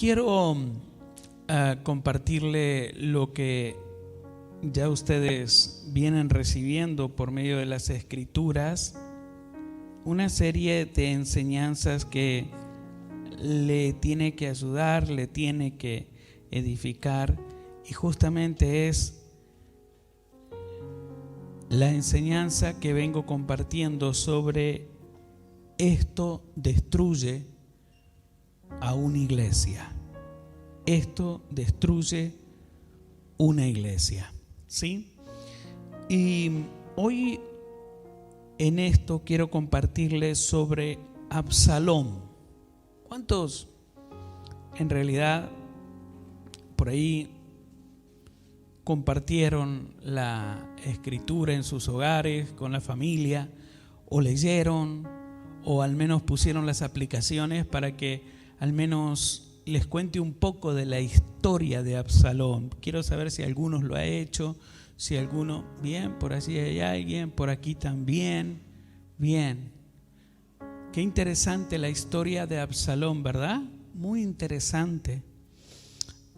quiero compartirle lo que ya ustedes vienen recibiendo por medio de las Escrituras, una serie de enseñanzas que le tiene que ayudar, le tiene que edificar, y justamente es la enseñanza que vengo compartiendo sobre esto destruye a una iglesia. Esto destruye una iglesia, ¿sí? Y hoy en esto quiero compartirles sobre Absalón. ¿Cuántos en realidad por ahí compartieron la escritura en sus hogares, con la familia, o leyeron, o al menos pusieron las aplicaciones para que al menos les cuente un poco de la historia de Absalón? Quiero saber si algunos lo ha hecho, si alguno, bien, por allí hay alguien, por aquí también, bien. Qué interesante la historia de Absalón, ¿verdad? Muy interesante.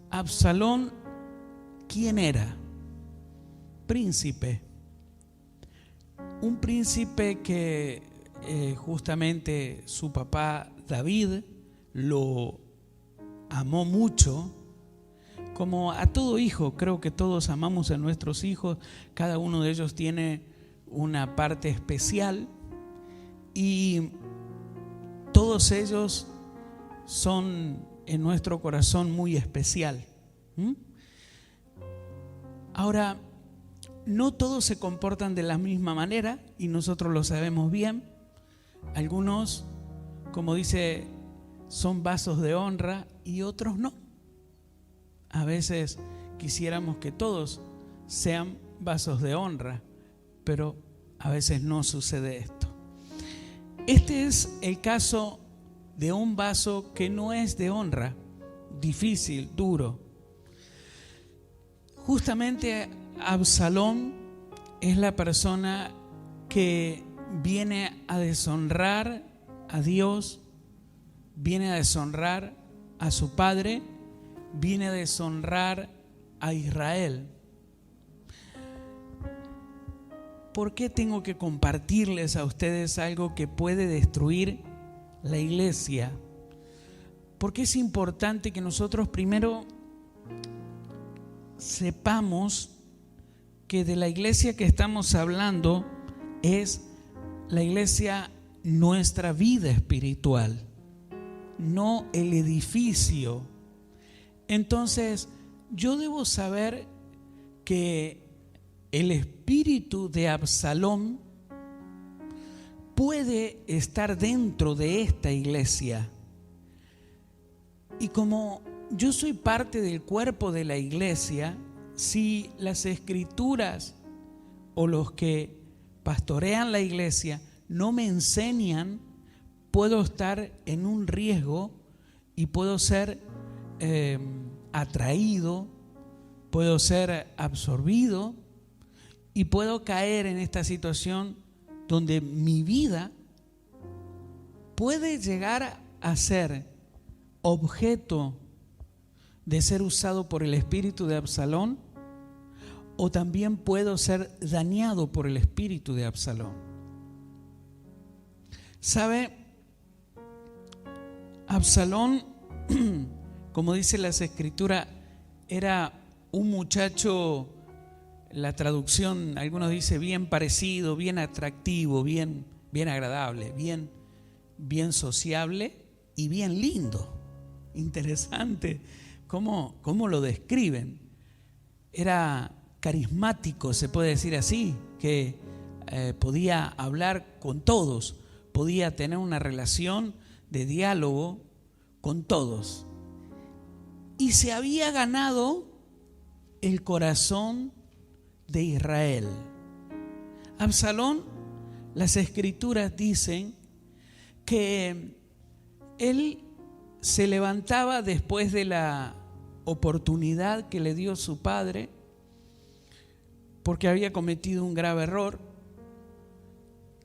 Absalón, ¿quién era? Príncipe. Un príncipe que justamente su papá David lo amó mucho, como a todo hijo. Creo que todos amamos a nuestros hijos, cada uno de ellos tiene una parte especial y todos ellos son en nuestro corazón muy especial. Ahora, no todos se comportan de la misma manera y nosotros lo sabemos bien. Algunos, como dice, son vasos de honra y otros no. A veces quisiéramos que todos sean vasos de honra, pero a veces no sucede esto. Este es el caso de un vaso que no es de honra, difícil, duro. Justamente Absalón es la persona que viene a deshonrar a Dios, viene a deshonrar a su padre, viene a deshonrar a Israel. ¿Por qué tengo que compartirles a ustedes algo que puede destruir la iglesia? Porque es importante que nosotros primero sepamos que de la iglesia que estamos hablando es la iglesia, nuestra vida espiritual, no el edificio. Entonces, yo debo saber que el espíritu de Absalón puede estar dentro de esta iglesia. Y como yo soy parte del cuerpo de la iglesia, si las escrituras o los que pastorean la iglesia no me enseñan, puedo estar en un riesgo y puedo ser atraído, puedo ser absorbido y puedo caer en esta situación donde mi vida puede llegar a ser objeto de ser usado por el espíritu de Absalón, o también puedo ser dañado por el espíritu de Absalón. ¿Sabe? Absalón, como dice las Escrituras, era un muchacho, la traducción, algunos dicen bien parecido, bien atractivo, bien agradable, bien sociable y bien lindo. Interesante cómo lo describen. Era carismático, se puede decir así, que podía hablar con todos, podía tener una relación de diálogo con todos. Y se había ganado el corazón de Israel. Absalón, las Escrituras dicen que él se levantaba después de la oportunidad que le dio su padre, porque había cometido un grave error,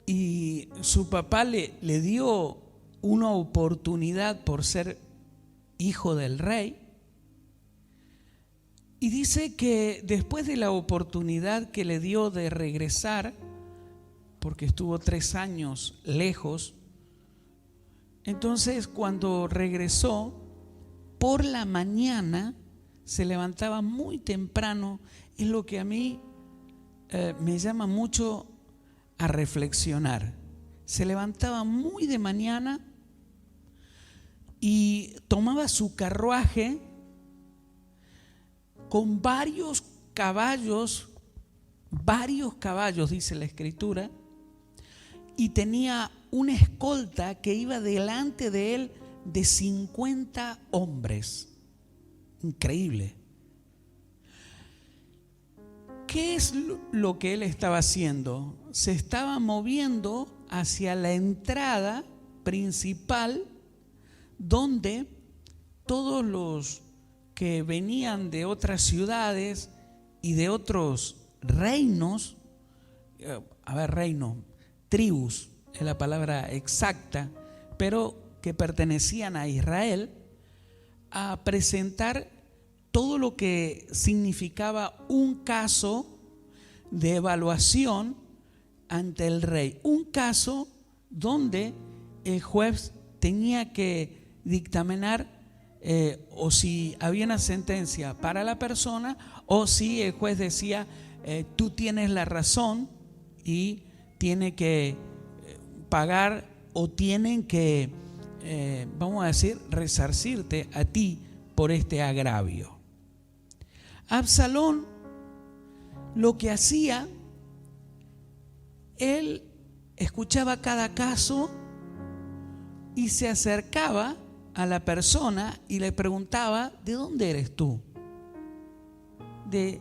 y su papá le dio una oportunidad por ser hijo del rey. Y dice que después de la oportunidad que le dio de regresar, porque estuvo 3 años lejos, entonces cuando regresó, por la mañana se levantaba muy temprano. Es lo que a mí me llama mucho a reflexionar. Se levantaba muy de mañana y tomaba su carruaje con varios caballos, dice la Escritura, y tenía una escolta que iba delante de él de 50 hombres. Increíble. ¿Qué es lo que él estaba haciendo? Se estaba moviendo hacia la entrada principal, donde todos los que venían de otras ciudades y de otros reinos, tribus es la palabra exacta, pero que pertenecían a Israel, a presentar todo lo que significaba un caso de evaluación ante el rey. Un caso donde el juez tenía que dictaminar o si había una sentencia para la persona, o si el juez decía tú tienes la razón y tiene que pagar, o tienen que vamos a decir resarcirte a ti por este agravio. Absalón lo que hacía, él escuchaba cada caso y se acercaba a la persona y le preguntaba: ¿de dónde eres tú? ¿De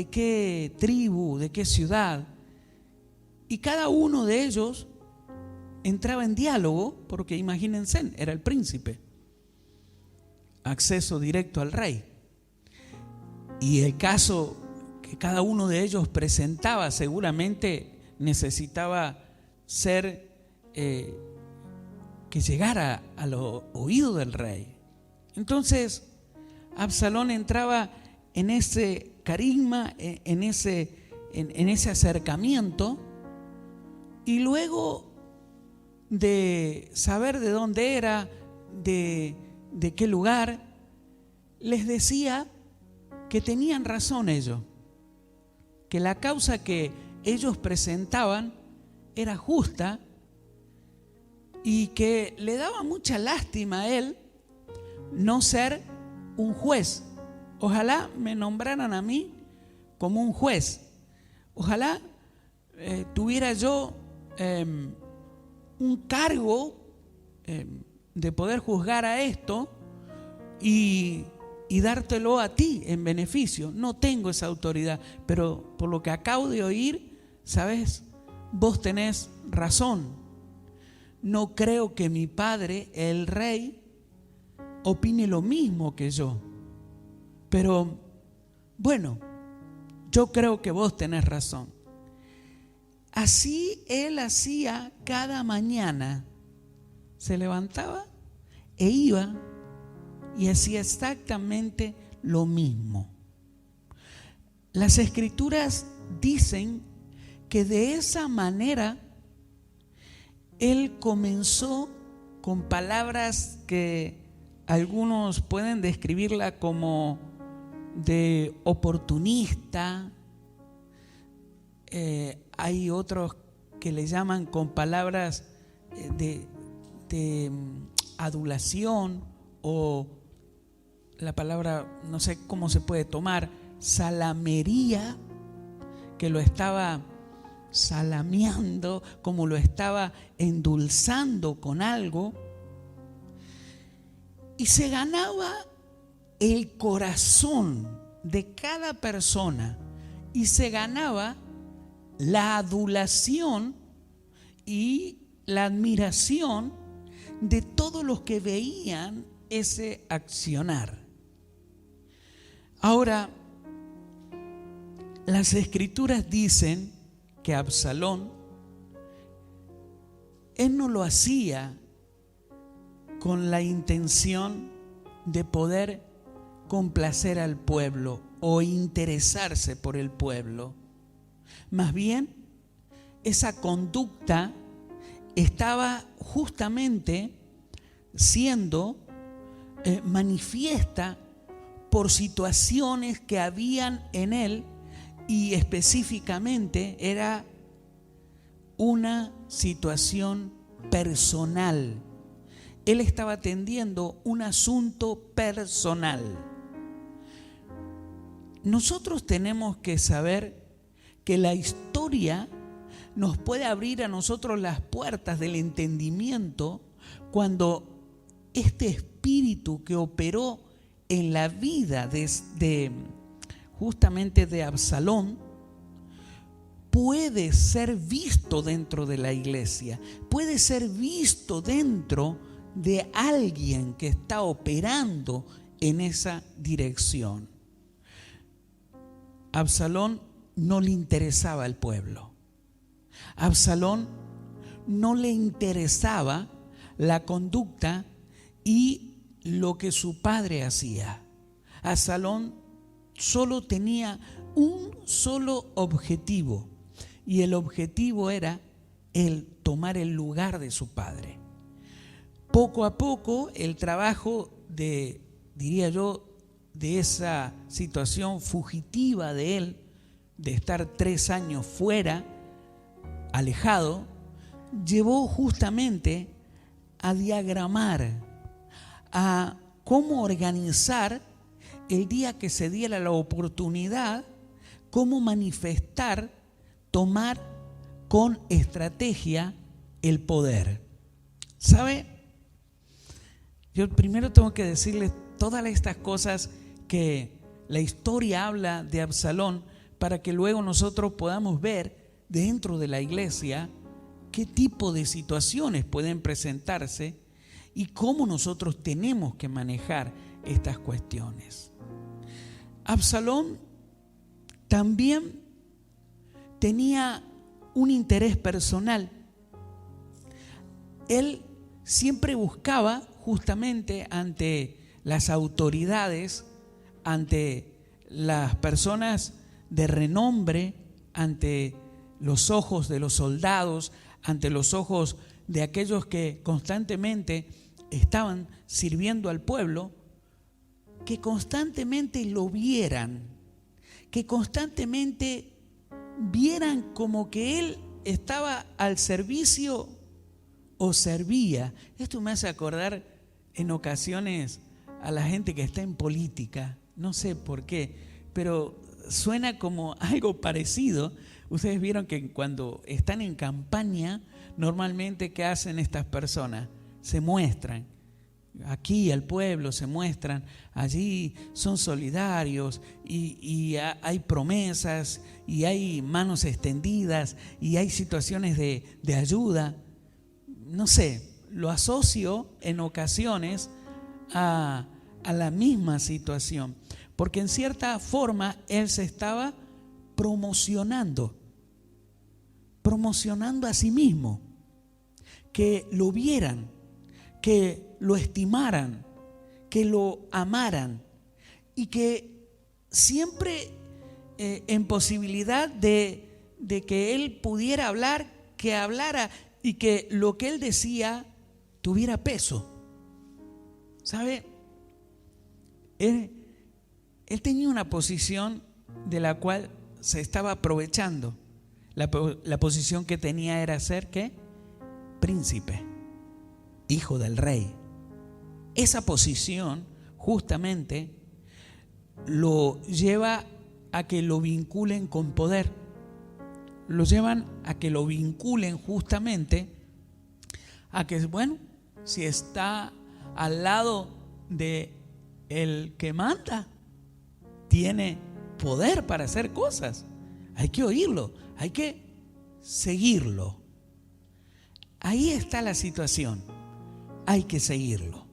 qué tribu? ¿De qué ciudad? Y cada uno de ellos entraba en diálogo, porque imagínense, era el príncipe, acceso directo al rey. Y el caso que cada uno de ellos presentaba seguramente necesitaba ser que llegara a los oídos del rey. Entonces Absalón entraba en ese carisma, en ese acercamiento, y luego de saber de dónde era, de qué lugar, les decía que tenían razón ellos, que la causa que ellos presentaban era justa y que le daba mucha lástima a él no ser un juez. Ojalá me nombraran a mí como un juez. Ojalá tuviera yo un cargo de poder juzgar a esto y dártelo a ti en beneficio. No tengo esa autoridad, pero por lo que acabo de oír, ¿sabes? Vos tenés razón. No creo que mi padre, el rey, opine lo mismo que yo. Pero bueno, yo creo que vos tenés razón. Así él hacía cada mañana. Se levantaba e iba y hacía exactamente lo mismo. Las Escrituras dicen que de esa manera él comenzó con palabras que algunos pueden describirla como de oportunista. Hay otros que le llaman con palabras de adulación, o la palabra, no sé cómo se puede tomar, salamería, que lo estaba salameando, como lo estaba endulzando con algo, y se ganaba el corazón de cada persona y se ganaba la adulación y la admiración de todos los que veían ese accionar. Ahora, las Escrituras dicen que Absalón, él no lo hacía con la intención de poder complacer al pueblo o interesarse por el pueblo. Más bien, esa conducta estaba justamente siendo manifiesta por situaciones que habían en él, y específicamente era una situación personal. Él estaba atendiendo un asunto personal. Nosotros tenemos que saber que la historia nos puede abrir a nosotros las puertas del entendimiento cuando este espíritu que operó en la vida justamente de Absalón puede ser visto dentro de la iglesia, puede ser visto dentro de alguien que está operando en esa dirección. Absalón no le interesaba al pueblo. Absalón no le interesaba la conducta y lo que su padre hacía. Absalón solo tenía un solo objetivo, y el objetivo era el tomar el lugar de su padre. Poco a poco el trabajo diría yo, de esa situación fugitiva de él, de estar 3 años fuera, alejado, llevó justamente a diagramar, a cómo organizar el día que se diera la oportunidad, cómo manifestar, tomar con estrategia el poder. ¿Sabe? Yo primero tengo que decirles todas estas cosas que la historia habla de Absalón, para que luego nosotros podamos ver dentro de la iglesia qué tipo de situaciones pueden presentarse y cómo nosotros tenemos que manejar estas cuestiones. Absalón también tenía un interés personal. Él siempre buscaba justamente ante las autoridades, ante las personas de renombre, ante los ojos de los soldados, ante los ojos de aquellos que constantemente estaban sirviendo al pueblo, que constantemente lo vieran, que constantemente vieran como que él estaba al servicio o servía. Esto me hace acordar en ocasiones a la gente que está en política, no sé por qué, pero suena como algo parecido. Ustedes vieron que cuando están en campaña, normalmente, ¿qué hacen estas personas? Se muestran aquí al pueblo, se muestran allí, son solidarios y hay promesas y hay manos extendidas y hay situaciones de ayuda. No sé, lo asocio en ocasiones a la misma situación, porque en cierta forma él se estaba promocionando a sí mismo, que lo vieran, que lo estimaran, que lo amaran, y que siempre en posibilidad de que él pudiera hablar, que hablara, y que lo que él decía tuviera peso. ¿Sabe? Él tenía una posición de la cual se estaba aprovechando. La posición que tenía era ser, ¿qué? Príncipe, hijo del rey. Esa posición justamente lo lleva a que lo vinculen con poder. Lo llevan a que lo vinculen justamente a que, bueno, si está al lado de el que manda, tiene poder para hacer cosas. Hay que oírlo, hay que seguirlo. Ahí está la situación, hay que seguirlo.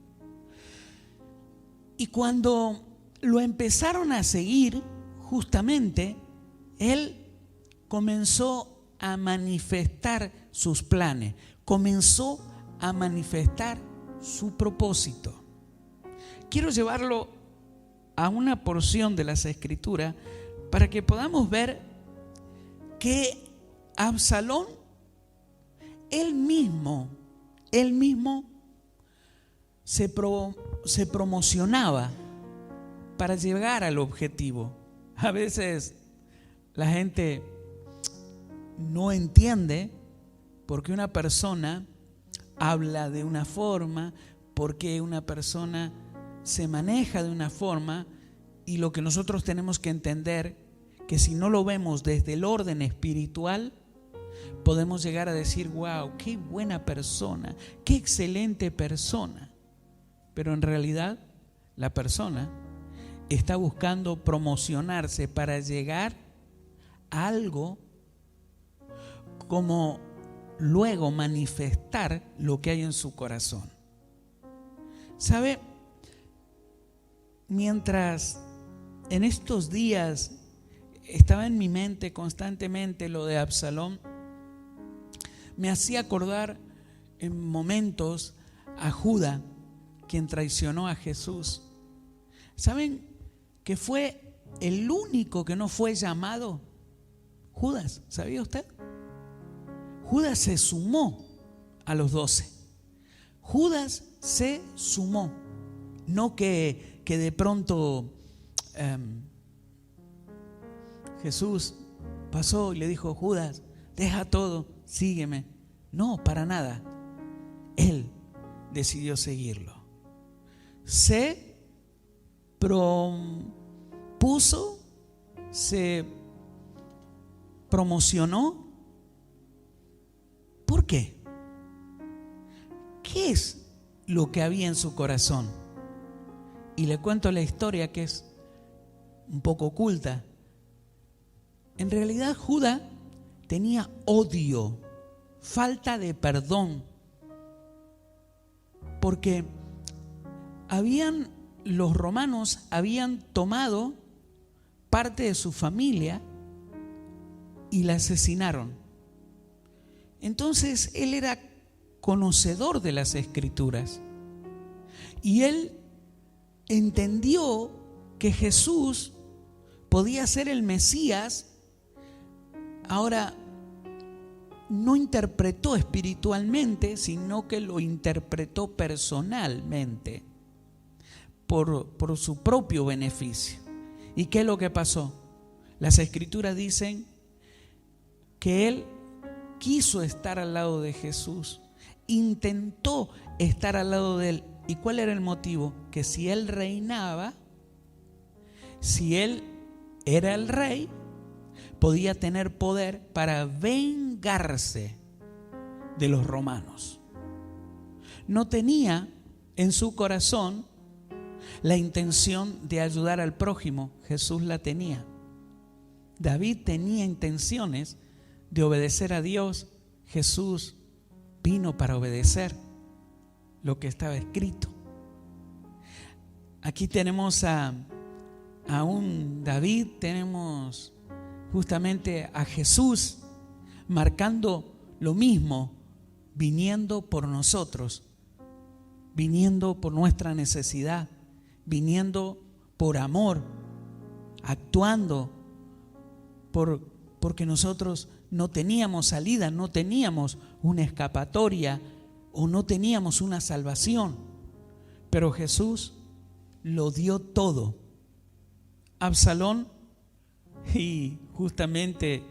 Y cuando lo empezaron a seguir, justamente, él comenzó a manifestar sus planes, comenzó a manifestar su propósito. quiero llevarlo a una porción de las Escrituras para que podamos ver que Absalón, él mismo se promocionaba para llegar al objetivo. A veces la gente no entiende por qué una persona habla de una forma, por qué una persona se maneja de una forma, y lo que nosotros tenemos que entender, que si no lo vemos desde el orden espiritual, podemos llegar a decir: wow, qué buena persona, qué excelente persona. Pero en realidad la persona está buscando promocionarse para llegar a algo, como luego manifestar lo que hay en su corazón. ¿Sabe? Mientras en estos días estaba en mi mente constantemente lo de Absalón, me hacía acordar en momentos a Judas, quien traicionó a Jesús. ¿Saben que fue el único que no fue llamado? Judas, ¿sabía usted? Judas se sumó a los 12. Judas se sumó. No que de pronto Jesús pasó y le dijo: Judas, deja todo, sígueme. No, para nada. Él decidió seguirlo. Se propuso, se promocionó. ¿Por qué? ¿Qué es lo que había en su corazón? Y le cuento la historia, que es un poco oculta. En realidad Judas tenía odio, falta de perdón, porque los romanos habían tomado parte de su familia y la asesinaron. Entonces él era conocedor de las Escrituras y él entendió que Jesús podía ser el Mesías. Ahora, no interpretó espiritualmente, sino que lo interpretó personalmente por su propio beneficio. ¿Y qué es lo que pasó? Las Escrituras dicen que él quiso estar al lado de Jesús, intentó estar al lado de él. ¿Y cuál era el motivo? Que si él reinaba, si él era el rey, podía tener poder para vengarse de los romanos. No tenía en su corazón la intención de ayudar al prójimo. Jesús la tenía. David tenía intenciones de obedecer a Dios. Jesús vino para obedecer lo que estaba escrito. Aquí tenemos a un David, tenemos justamente a Jesús marcando lo mismo, viniendo por nosotros, viniendo por nuestra necesidad, viniendo por amor, actuando porque nosotros no teníamos salida, no teníamos una escapatoria o no teníamos una salvación, pero Jesús lo dio todo. Absalón, y justamente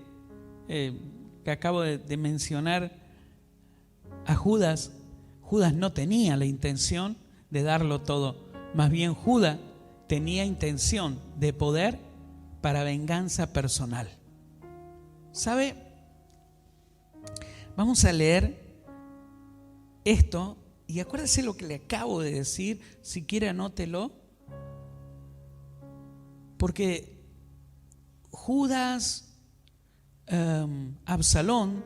que acabo de mencionar a Judas, Judas no tenía la intención de darlo todo, más bien Judas tenía intención de poder para venganza personal. ¿Sabe? Vamos a leer esto y acuérdese lo que le acabo de decir, si quiere anótelo, porque Judas, Absalón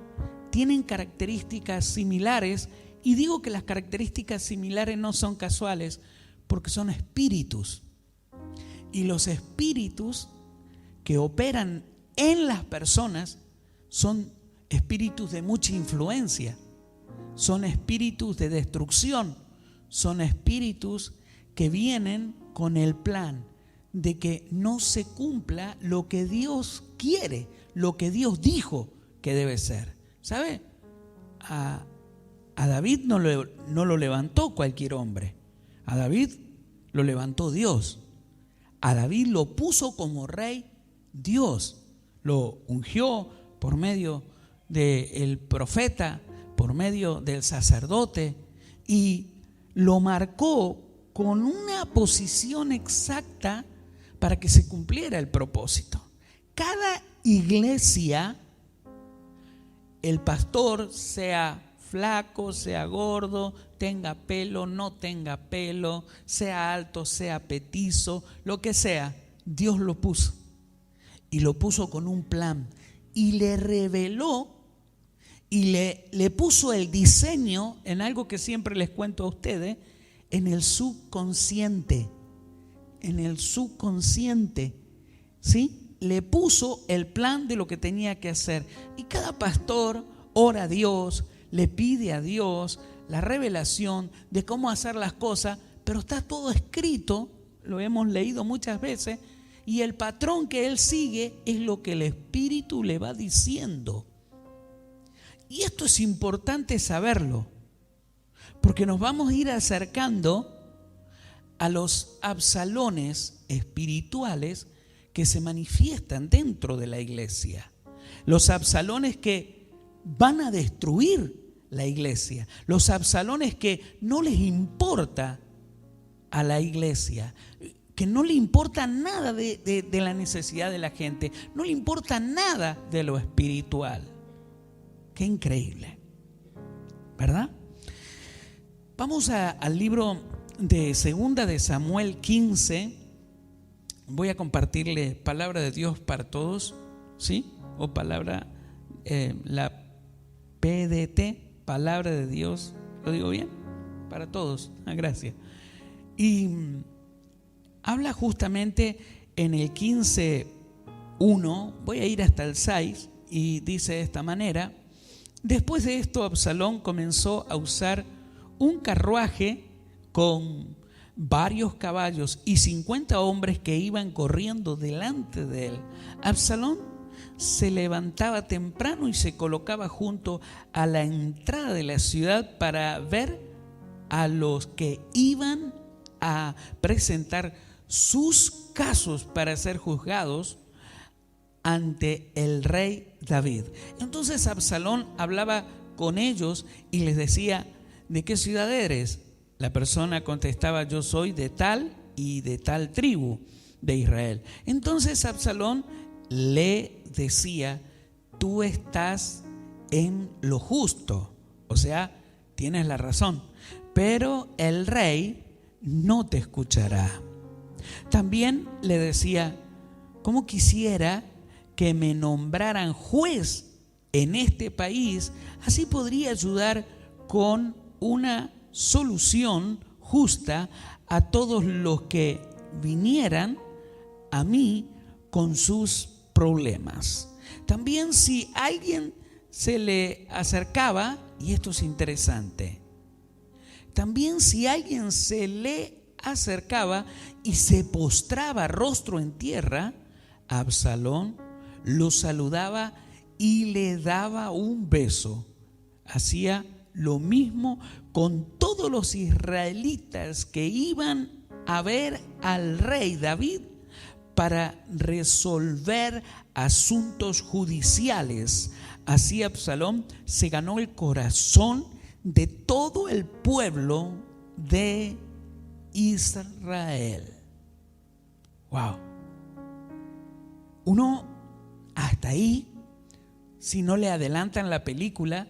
tienen características similares, y digo que las características similares no son casuales, porque son espíritus, y los espíritus que operan en las personas son espíritus de mucha influencia, son espíritus de destrucción, son espíritus que vienen con el plan de que no se cumpla lo que Dios quiere, lo que Dios dijo que debe ser. ¿Sabe? A David no lo levantó cualquier hombre. A David lo levantó Dios. A David lo puso como rey Dios. Lo ungió por medio del profeta, por medio del sacerdote, y lo marcó con una posición exacta para que se cumpliera el propósito. Cada iglesia, el pastor, sea flaco, sea gordo, tenga pelo, no tenga pelo, sea alto, sea petizo, lo que sea, Dios lo puso. Y lo puso con un plan. Y le reveló y le puso el diseño en algo que siempre les cuento a ustedes, en el subconsciente. En el subconsciente, ¿sí? Le puso el plan de lo que tenía que hacer. Y cada pastor ora a Dios, le pide a Dios la revelación de cómo hacer las cosas, pero está todo escrito, lo hemos leído muchas veces, y el patrón que él sigue es lo que el Espíritu le va diciendo. Y esto es importante saberlo, porque nos vamos a ir acercando a los absalones espirituales que se manifiestan dentro de la iglesia. Los absalones que van a destruir la iglesia. Los absalones que no les importa a la iglesia, que no le importa nada de la necesidad de la gente, no le importa nada de lo espiritual. Qué increíble, ¿verdad? Vamos al libro de Segunda de Samuel 15. Voy a compartirle palabra de Dios para todos, ¿sí? O palabra, la PDT, palabra de Dios, ¿lo digo bien? Para todos, gracias. Y habla justamente en el 15:1, voy a ir hasta el 6, y dice de esta manera: después de esto, Absalón comenzó a usar un carruaje con varios caballos y 50 hombres que iban corriendo delante de él. Absalón se levantaba temprano y se colocaba junto a la entrada de la ciudad para ver a los que iban a presentar sus casos para ser juzgados ante el rey David. Entonces Absalón hablaba con ellos y les decía: ¿de qué ciudad eres? La persona contestaba: yo soy de tal y de tal tribu de Israel. Entonces Absalón le decía: tú estás en lo justo, o sea, tienes la razón, pero el rey no te escuchará. También le decía: ¿cómo quisiera que me nombraran juez en este país? Así podría ayudar con una solución justa a todos los que vinieran a mí con sus problemas. También si alguien se le acercaba, y esto es interesante, también si alguien se le acercaba y se postraba rostro en tierra, Absalón lo saludaba y le daba un beso. Hacía lo mismo con todos los israelitas que iban a ver al rey David para resolver asuntos judiciales. Así Absalón se ganó el corazón de todo el pueblo de Israel. Wow. Uno hasta ahí, si no le adelantan la película,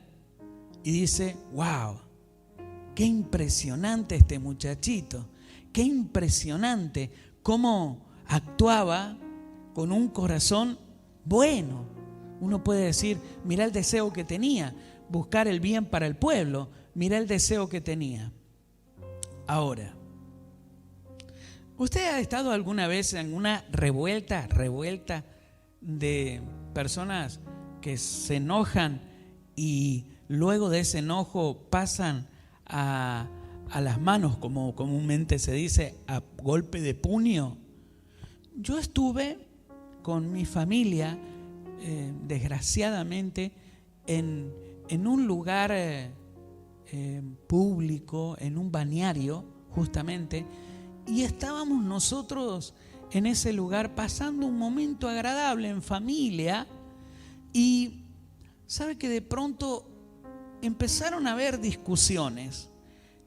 y dice: wow, qué impresionante este muchachito, qué impresionante cómo actuaba con un corazón bueno. Uno puede decir: mira el deseo que tenía, buscar el bien para el pueblo, mira el deseo que tenía. Ahora, ¿usted ha estado alguna vez en una revuelta de personas que se enojan y luego de ese enojo pasan a a las manos, como comúnmente se dice, a golpe de puño. Yo estuve con mi familia, desgraciadamente, en un lugar público, en un balneario justamente, y estábamos nosotros en ese lugar pasando un momento agradable en familia, y sabe que de pronto empezaron a haber discusiones,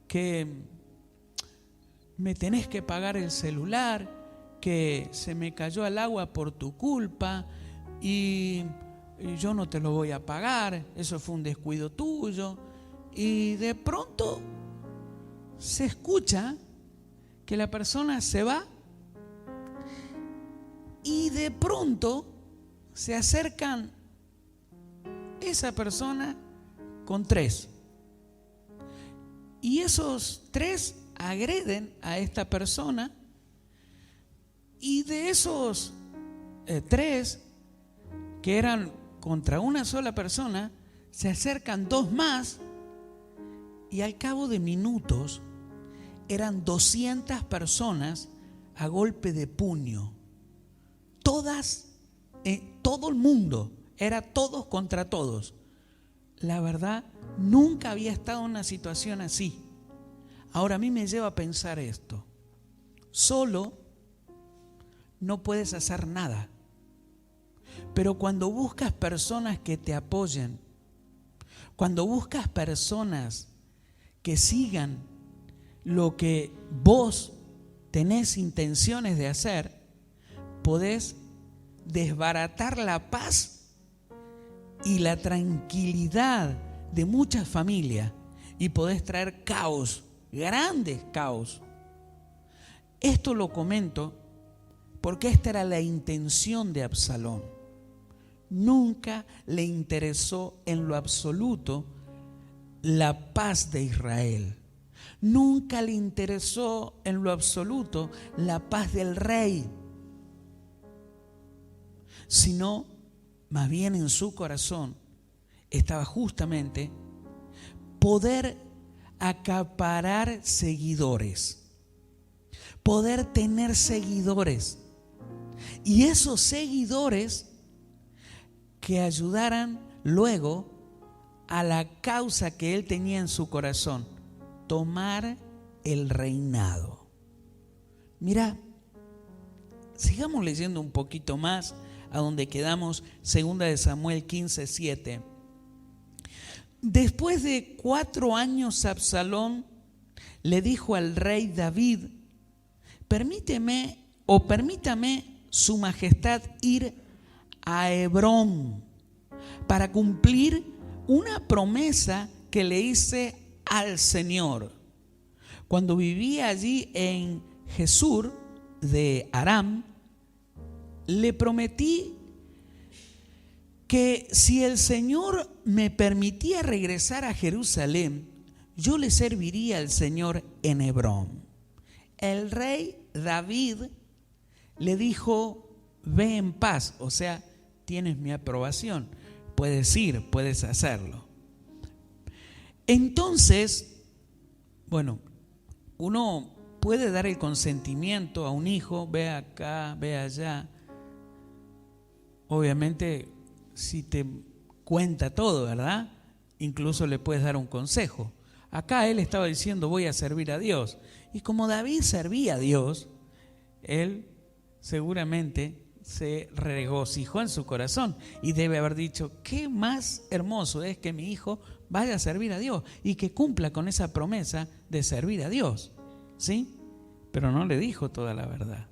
que me tenés que pagar el celular, que se me cayó al agua por tu culpa y yo no te lo voy a pagar, eso fue un descuido tuyo. Y de pronto se escucha que la persona se va y de pronto se acercan esa persona con 3. Y esos 3 agreden a esta persona, y de esos 3 que eran contra una sola persona, se acercan 2 más, y al cabo de minutos eran 200 personas a golpe de puño. Todas, todo el mundo, era todos contra todos. La verdad, nunca había estado en una situación así. Ahora a mí me lleva a pensar esto: solo no puedes hacer nada, pero cuando buscas personas que te apoyen, cuando buscas personas que sigan lo que vos tenés intenciones de hacer, podés desbaratar la paz y la tranquilidad de muchas familias, y podés traer caos, grandes caos. Esto lo comento porque esta era la intención de Absalón. Nunca le interesó en lo absoluto la paz de Israel. Nunca le interesó en lo absoluto la paz del rey, sino más bien en su corazón estaba justamente poder acaparar seguidores, poder tener seguidores, y esos seguidores que ayudaran luego a la causa que él tenía en su corazón, tomar el reinado. Mira, sigamos leyendo un poquito más a donde quedamos, 2 de Samuel 15:7. Después de 4 años, Absalón le dijo al rey David: permítame su majestad ir a Hebrón para cumplir una promesa que le hice al Señor. Cuando vivía allí en Jesús de Aram, le prometí que si el Señor me permitía regresar a Jerusalén, yo le serviría al Señor en Hebrón. El rey David le dijo: ve en paz, o sea, tienes mi aprobación, puedes ir, puedes hacerlo. Entonces, bueno, uno puede dar el consentimiento a un hijo: ve acá, ve allá. Obviamente, si te cuenta todo, ¿verdad? Incluso le puedes dar un consejo. Acá él estaba diciendo: voy a servir a Dios. Y como David servía a Dios, él seguramente se regocijó en su corazón y debe haber dicho: qué más hermoso es que mi hijo vaya a servir a Dios y que cumpla con esa promesa de servir a Dios, ¿sí? Pero no le dijo toda la verdad.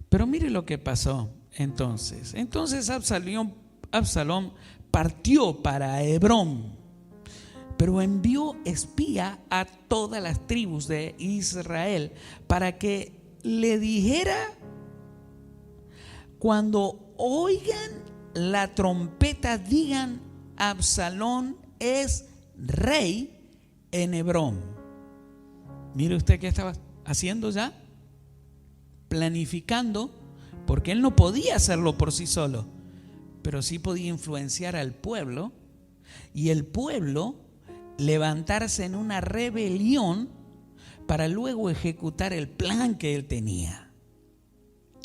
Pero mire lo que pasó entonces. Entonces Absalón partió para Hebrón, pero envió espía a todas las tribus de Israel para que le dijera: cuando oigan la trompeta, digan: Absalón es rey en Hebrón. Mire usted qué estaba haciendo ya, planificando, porque él no podía hacerlo por sí solo, pero sí podía influenciar al pueblo, y el pueblo levantarse en una rebelión para luego ejecutar el plan que él tenía.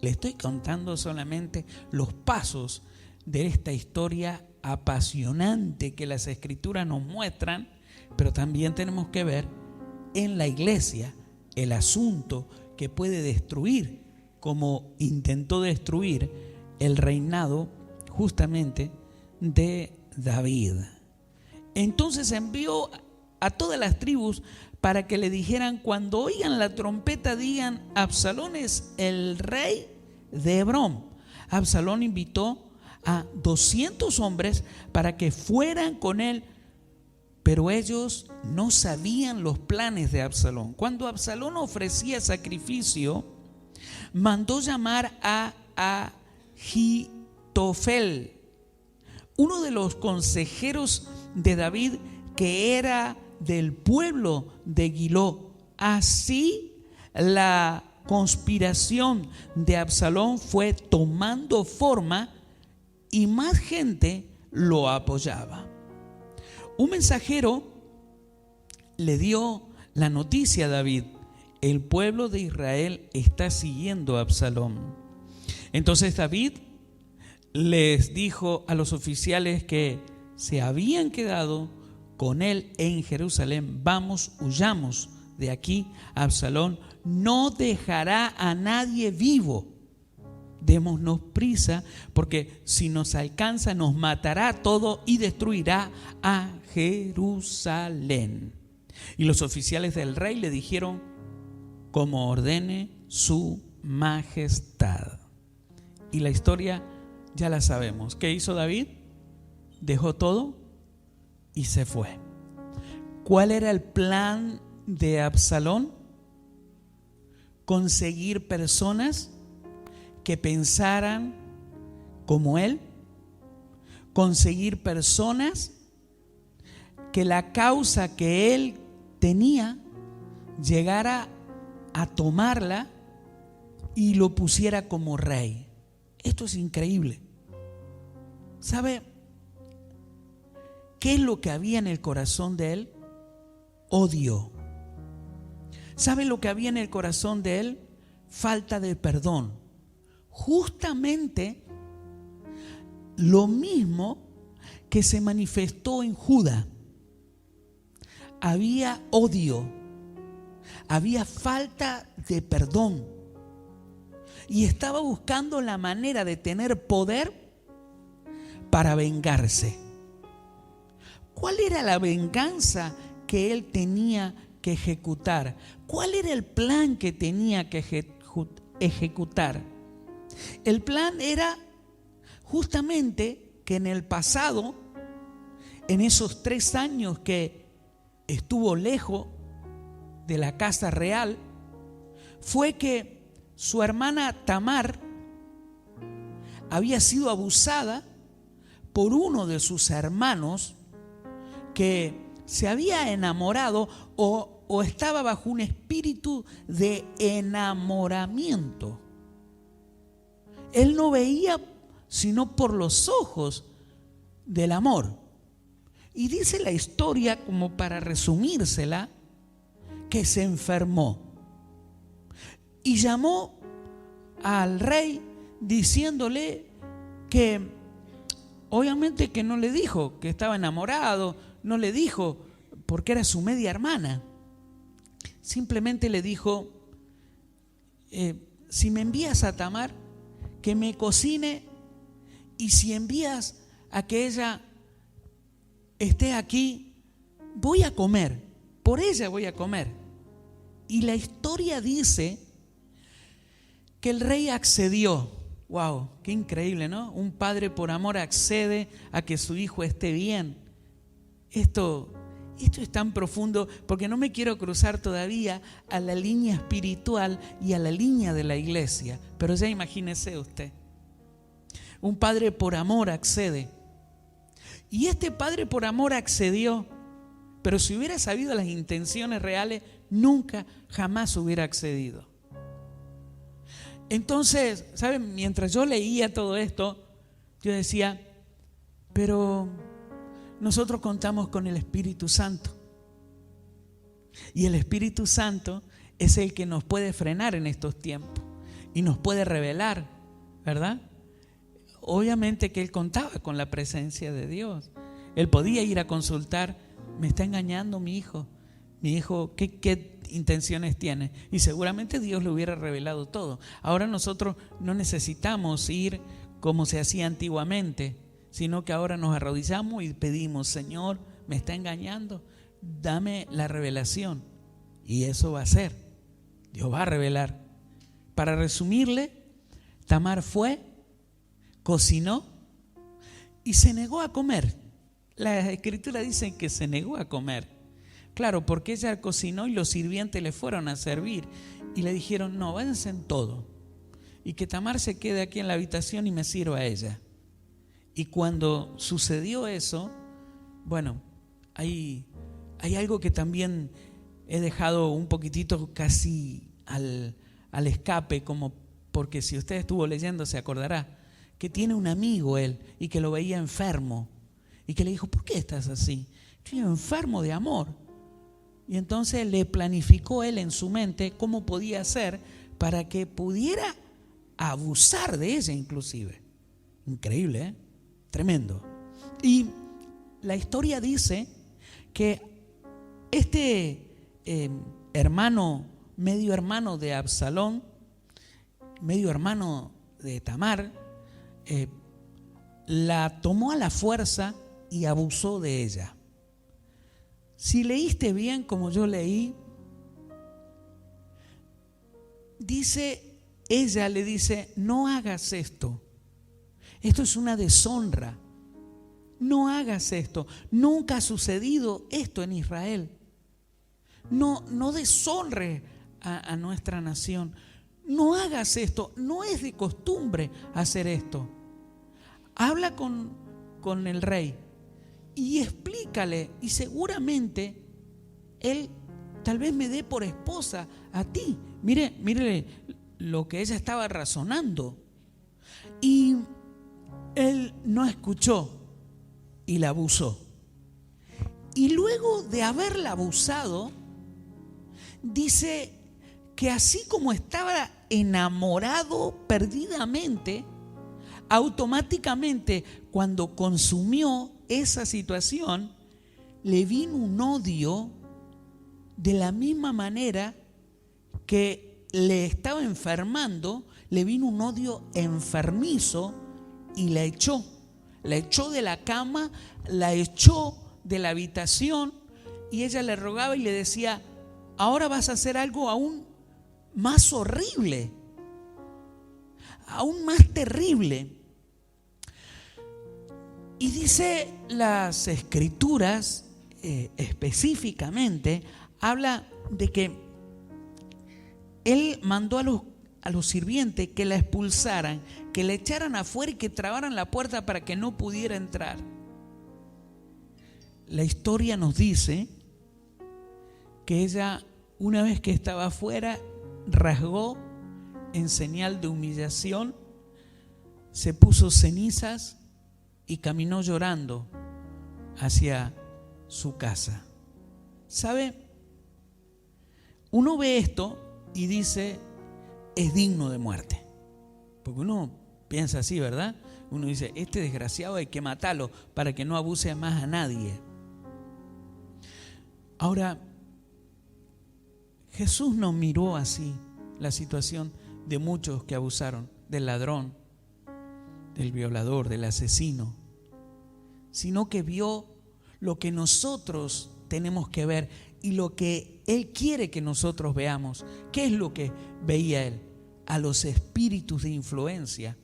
Le estoy contando solamente los pasos de esta historia apasionante que las Escrituras nos muestran, pero también tenemos que ver en la iglesia el asunto que puede destruir, como intentó destruir el reinado justamente de David. Entonces envió a todas las tribus para que le dijeran: cuando oigan la trompeta, digan: Absalón es el rey de Hebrón. Absalón invitó a 200 hombres para que fueran con él, pero ellos no sabían los planes de Absalón. Cuando Absalón ofrecía sacrificio, mandó llamar a Ahitofel, uno de los consejeros de David, que era del pueblo de Giló. Así la conspiración de Absalón fue tomando forma y más gente lo apoyaba. Un mensajero le dio la noticia a David: el pueblo de Israel está siguiendo a Absalón. Entonces David les dijo a los oficiales que se habían quedado con él en Jerusalén: vamos, huyamos de aquí. Absalón no dejará a nadie vivo. Démonos prisa, porque si nos alcanza nos matará a todo y destruirá a Jerusalén. Y los oficiales del rey le dijeron: como ordene su majestad. Y la historia ya la sabemos. ¿Qué hizo David? Dejó todo y se fue. ¿Cuál era el plan de Absalón? Conseguir personas que pensaran como él, conseguir personas que la causa que él tenía llegara a tomarla y lo pusiera como rey. Esto es increíble. ¿Sabe qué es lo que había en el corazón de él? Odio. ¿Sabe lo que había en el corazón de él? Falta de perdón. Justamente lo mismo que se manifestó en Judá. Había odio, había falta de perdón, y estaba buscando la manera de tener poder para vengarse. ¿Cuál era la venganza que él tenía que ejecutar? ¿Cuál era el plan que tenía que ejecutar? El plan era justamente que en el pasado, en esos 3 años que estuvo lejos de la casa real, fue que su hermana Tamar había sido abusada por uno de sus hermanos, que se había enamorado o estaba bajo un espíritu de enamoramiento. Él no veía sino por los ojos del amor. Y dice la historia, como para resumírsela, que se enfermó y llamó al rey diciéndole que, obviamente que no le dijo que estaba enamorado, no le dijo porque era su media hermana. Simplemente le dijo: si me envías a Tamar, que me cocine, y si envías a que ella esté aquí, voy a comer, por ella voy a comer. Y la historia dice que el rey accedió. Wow, qué increíble, ¿no? Un padre por amor accede a que su hijo esté bien. Esto es tan profundo, porque no me quiero cruzar todavía a la línea espiritual y a la línea de la iglesia, pero ya imagínese usted, un padre por amor accede, y este padre por amor accedió, pero si hubiera sabido las intenciones reales, nunca, jamás hubiera accedido. Entonces, ¿saben? Mientras yo leía todo esto, yo decía: pero nosotros contamos con el Espíritu Santo. Y el Espíritu Santo es el que nos puede frenar en estos tiempos y nos puede revelar, ¿verdad? Obviamente que él contaba con la presencia de Dios. Él podía ir a consultar, me está engañando mi hijo, ¿qué intenciones tiene? Y seguramente Dios le hubiera revelado todo. Ahora nosotros no necesitamos ir como se hacía antiguamente, sino que ahora nos arrodillamos y pedimos, Señor, me está engañando, dame la revelación. Y eso va a ser, Dios va a revelar. Para resumirle, Tamar fue, cocinó y se negó a comer. La Escritura dice que se negó a comer. Claro, porque ella cocinó y los sirvientes le fueron a servir y le dijeron, no, váyanse en todo y que Tamar se quede aquí en la habitación y me sirva a ella. Y cuando sucedió eso, bueno, hay algo que también he dejado un poquitito casi al escape, como porque si usted estuvo leyendo se acordará que tiene un amigo él y que lo veía enfermo y que le dijo, ¿por qué estás así? Estoy enfermo de amor. Y entonces le planificó él en su mente cómo podía hacer para que pudiera abusar de ella inclusive. Increíble, ¿eh? Tremendo. Y la historia dice que este hermano, medio hermano de Absalón, medio hermano de Tamar, la tomó a la fuerza y abusó de ella. Si leíste bien como yo leí, ella le dice, no hagas esto. Esto es una deshonra. No hagas esto. Nunca ha sucedido esto en Israel. No deshonre a nuestra nación. No hagas esto. No es de costumbre hacer esto. Habla con el rey y explícale, y seguramente él tal vez me dé por esposa a ti. Mire lo que ella estaba razonando. Y él no escuchó y la abusó. Y luego de haberla abusado, dice que así como estaba enamorado perdidamente, automáticamente cuando consumió esa situación, le vino un odio de la misma manera que le estaba enfermando, le vino un odio enfermizo y la echó de la cama, la echó de la habitación y ella le rogaba y le decía, ahora vas a hacer algo aún más horrible, aún más terrible. Y dice las Escrituras específicamente, habla de que él mandó a los sirvientes que la expulsaran, que la echaran afuera y que trabaran la puerta para que no pudiera entrar. La historia nos dice que ella, una vez que estaba afuera, rasgó en señal de humillación, se puso cenizas y caminó llorando hacia su casa. ¿Sabe? Uno ve esto y dice, es digno de muerte. Porque uno piensa así, ¿verdad? Uno dice, este desgraciado hay que matarlo para que no abuse más a nadie. Ahora, Jesús no miró así la situación de muchos que abusaron, del ladrón, del violador, del asesino, sino que vio lo que nosotros tenemos que ver y lo que Él quiere que nosotros veamos. ¿Qué es lo que veía Él? A los espíritus de influencia,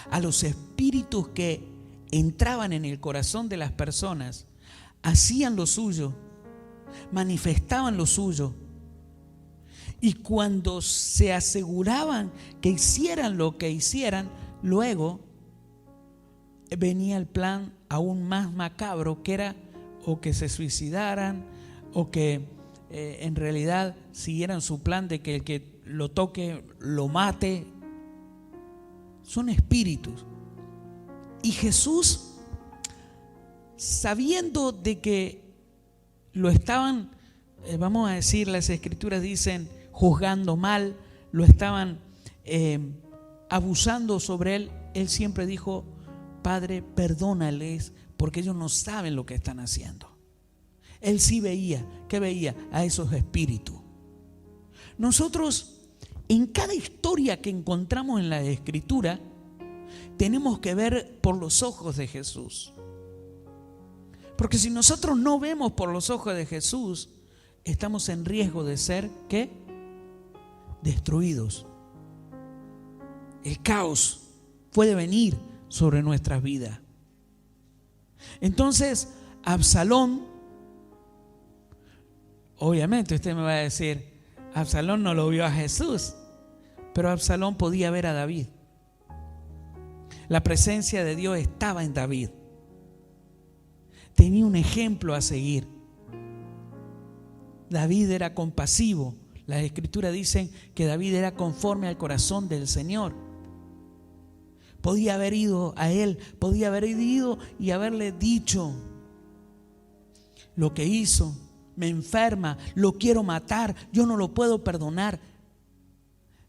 a los espíritus que entraban en el corazón de las personas, hacían lo suyo, manifestaban lo suyo. Y cuando se aseguraban que hicieran lo que hicieran, luego venía el plan aún más macabro, que era o que se suicidaran o que en realidad siguieran su plan de que el que lo toque lo mate. Son espíritus. Y Jesús, sabiendo de que lo estaban vamos a decir, las escrituras dicen, juzgando mal, lo estaban abusando sobre él, él siempre dijo: Padre, perdónales porque ellos no saben lo que están haciendo. Él sí veía, ¿qué veía? A esos espíritus. Nosotros, en cada historia que encontramos en la Escritura, tenemos que ver por los ojos de Jesús. Porque si nosotros no vemos por los ojos de Jesús, estamos en riesgo de ser, ¿qué? Destruidos. El caos puede venir sobre nuestras vidas. Entonces, Absalón, obviamente usted me va a decir, Absalón no lo vio a Jesús, pero Absalón podía ver a David. La presencia de Dios estaba en David. Tenía un ejemplo a seguir. David era compasivo. Las escrituras dicen que David era conforme al corazón del Señor. Podía haber ido a él, podía haber ido y haberle dicho: lo que hizo me enferma, lo quiero matar, yo no lo puedo perdonar.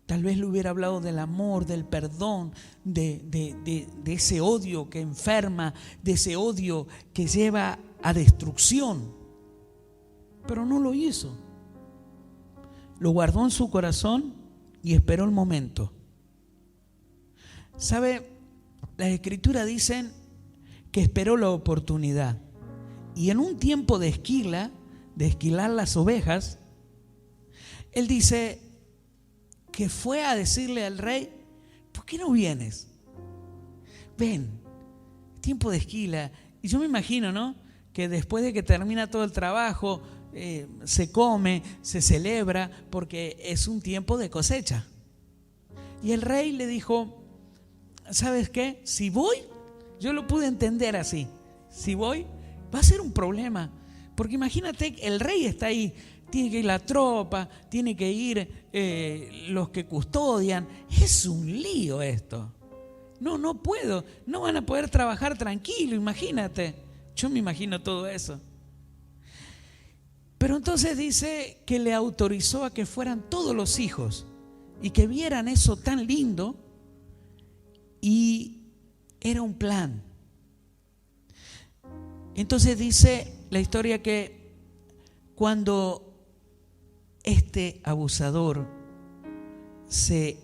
Tal vez le hubiera hablado del amor, del perdón, de ese odio que enferma, de ese odio que lleva a destrucción. Pero no lo hizo. Lo guardó en su corazón y esperó el momento. ¿Sabe? Las escrituras dicen que esperó la oportunidad. Y en un tiempo de esquilar las ovejas, él dice que fue a decirle al rey: ¿por qué no vienes? Ven, tiempo de esquila. Y yo me imagino, ¿no?, que después de que termina todo el trabajo, se come, se celebra, porque es un tiempo de cosecha. Y el rey le dijo: ¿sabes qué? Si voy, yo lo pude entender así. Si voy, va a ser un problema. Porque imagínate, el rey está ahí, tiene que ir la tropa, tiene que ir los que custodian. Es un lío esto. No puedo, no van a poder trabajar tranquilo, imagínate. Yo me imagino todo eso. Pero entonces dice que le autorizó a que fueran todos los hijos y que vieran eso tan lindo, y era un plan. Entonces dice la historia que cuando este abusador se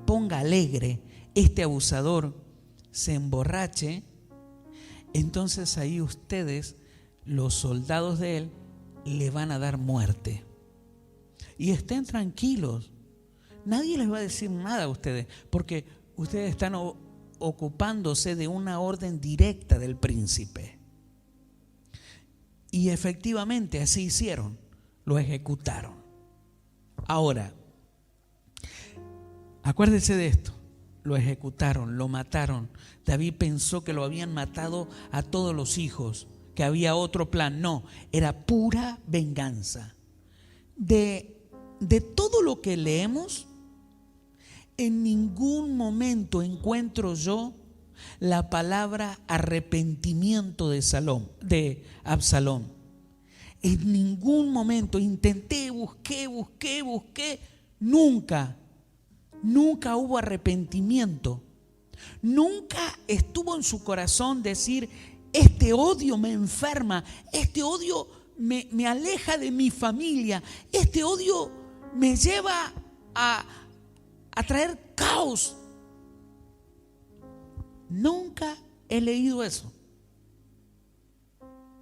ponga alegre, este abusador se emborrache, entonces ahí ustedes, los soldados de él, le van a dar muerte. Y estén tranquilos, nadie les va a decir nada a ustedes, porque ustedes están ocupándose de una orden directa del príncipe. Y efectivamente así hicieron, lo ejecutaron. Ahora, acuérdense de esto: lo ejecutaron, lo mataron. David pensó que lo habían matado a todos los hijos, que había otro plan. No, era pura venganza. De todo lo que leemos, en ningún momento encuentro yo la palabra arrepentimiento de Absalón. En ningún momento. Intenté, busqué, nunca hubo arrepentimiento. Nunca estuvo en su corazón decir: este odio me enferma, este odio me aleja de mi familia, este odio me lleva a traer caos. Nunca he leído eso.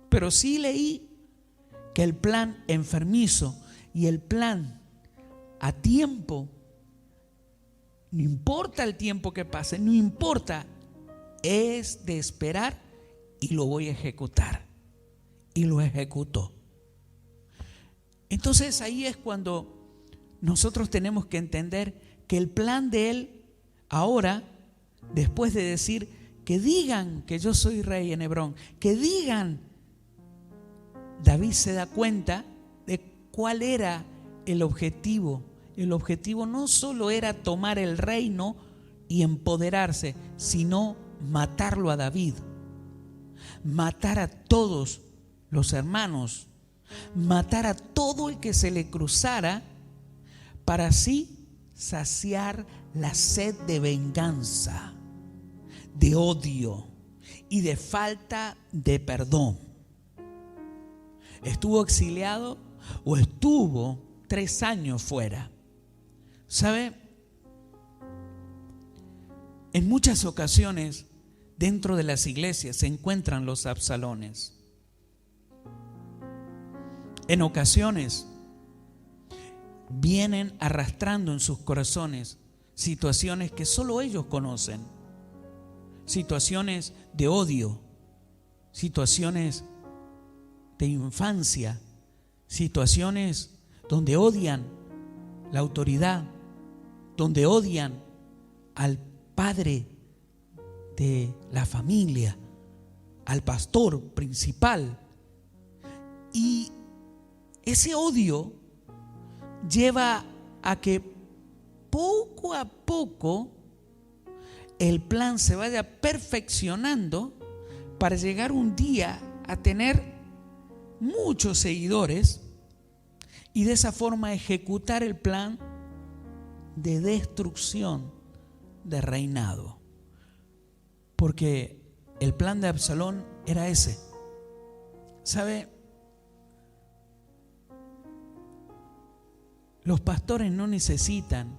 Pero sí leí que el plan enfermizo y el plan a tiempo, no importa el tiempo que pase, no importa, es de esperar, y lo voy a ejecutar. Y lo ejecutó. Entonces ahí es cuando nosotros tenemos que entender que el plan de él ahora, después de decir que digan que yo soy rey en Hebrón, que digan, David se da cuenta de cuál era el objetivo. El objetivo no solo era tomar el reino y empoderarse, sino matarlo a David, matar a todos los hermanos, matar a todo el que se le cruzara, para así saciar la sed de venganza, de odio y de falta de perdón. Estuvo exiliado o estuvo 3 años fuera. ¿Sabe? En muchas ocasiones dentro de las iglesias se encuentran los Absalones. En ocasiones vienen arrastrando en sus corazones situaciones que solo ellos conocen, situaciones de odio, situaciones de infancia, situaciones donde odian la autoridad, donde odian al padre de la familia, al pastor principal. Y ese odio lleva a que poco a poco el plan se vaya perfeccionando para llegar un día a tener muchos seguidores y de esa forma ejecutar el plan de destrucción de reinado. Porque el plan de Absalón era ese. ¿Sabe? Los pastores no necesitan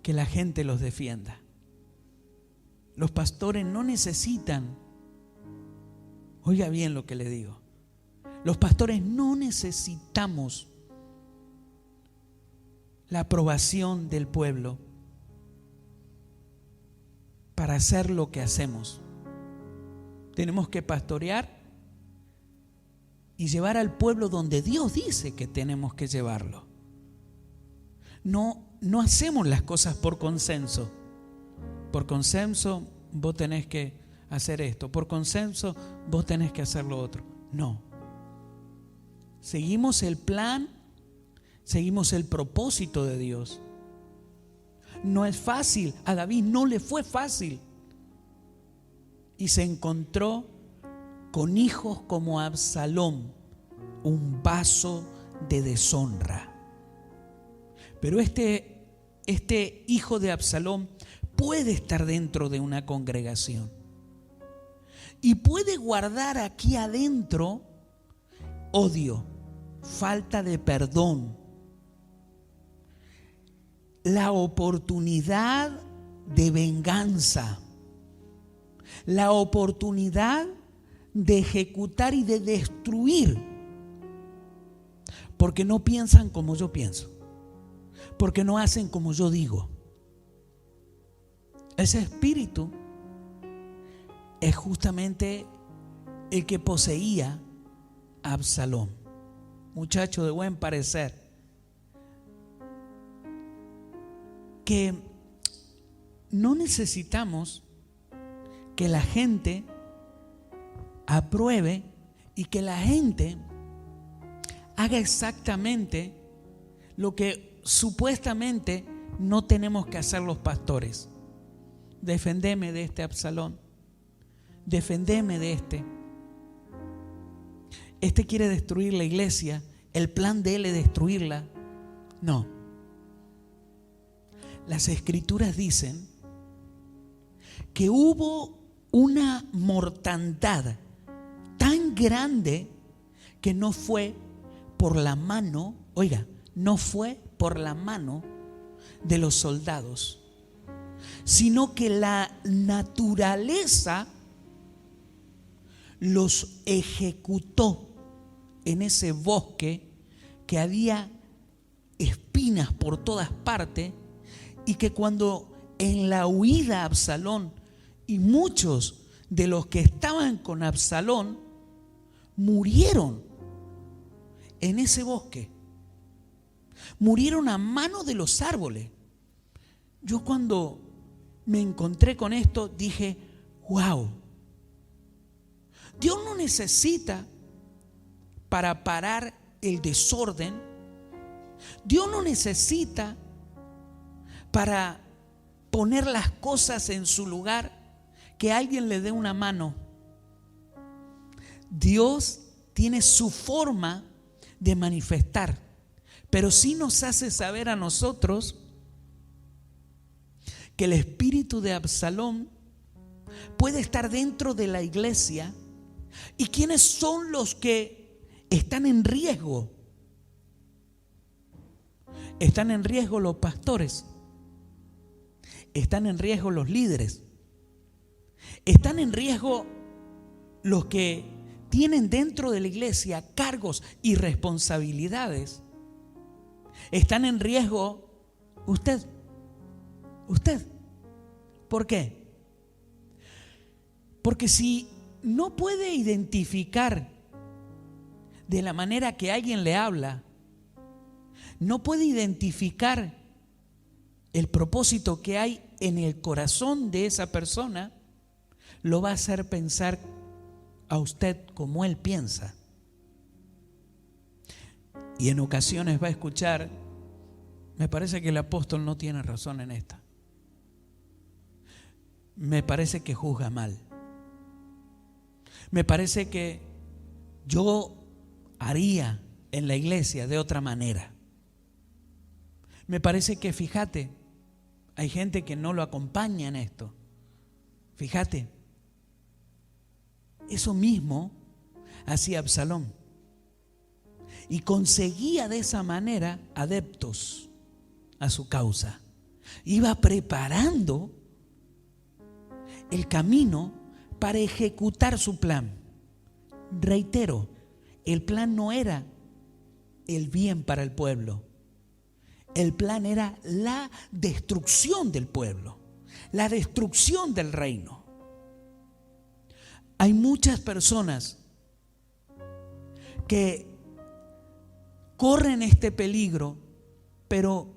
que la gente los defienda. Los pastores no necesitan, oiga bien lo que le digo, los pastores no necesitamos la aprobación del pueblo para hacer lo que hacemos. Tenemos que pastorear y llevar al pueblo donde Dios dice que tenemos que llevarlo. No hacemos las cosas por consenso. Por consenso vos tenés que hacer esto, por consenso vos tenés que hacer lo otro. No. Seguimos el plan, seguimos el propósito de Dios. No es fácil, a David no le fue fácil. Y se encontró con hijos como Absalón, un vaso de deshonra. Pero este hijo de Absalón puede estar dentro de una congregación y puede guardar aquí adentro odio, falta de perdón, la oportunidad de venganza, la oportunidad de ejecutar y de destruir, porque no piensan como yo pienso, porque no hacen como yo digo. Ese espíritu es justamente el que poseía a Absalón, muchacho de buen parecer, que no necesitamos que la gente apruebe y que la gente haga exactamente lo que supuestamente no tenemos que hacer los pastores. Defendeme de este Absalón, defendeme de este. Este quiere destruir la iglesia, el plan de él es destruirla. No. Las escrituras dicen que hubo una mortandad tan grande que no fue por la mano, oiga, no fue por la mano de los soldados, sino que la naturaleza los ejecutó en ese bosque que había espinas por todas partes, y que cuando en la huida Absalón y muchos de los que estaban con Absalón murieron en ese bosque, murieron a mano de los árboles. Yo cuando me encontré con esto dije, wow, Dios no necesita para parar el desorden, Dios no necesita para poner las cosas en su lugar que alguien le dé una mano. Dios tiene su forma de manifestar, pero sí nos hace saber a nosotros que el espíritu de Absalón puede estar dentro de la iglesia. ¿Y quiénes son los que están en riesgo? Están en riesgo los pastores, están en riesgo los líderes, están en riesgo los que tienen dentro de la iglesia cargos y responsabilidades. Están en riesgo usted. ¿Por qué? Porque si no puede identificar de la manera que alguien le habla, no puede identificar el propósito que hay en el corazón de esa persona, lo va a hacer pensar a usted como él piensa. Y en ocasiones va a escuchar: me parece que el apóstol no tiene razón en esta. Me parece que juzga mal. Me parece que yo haría en la iglesia de otra manera. Me parece que, fíjate, hay gente que no lo acompaña en esto. Fíjate, eso mismo hacía Absalón. Y conseguía de esa manera adeptos a su causa. Iba preparando el camino para ejecutar su plan. Reitero, el plan no era el bien para el pueblo. El plan era la destrucción del pueblo, la destrucción del reino. Hay muchas personas que corren este peligro, pero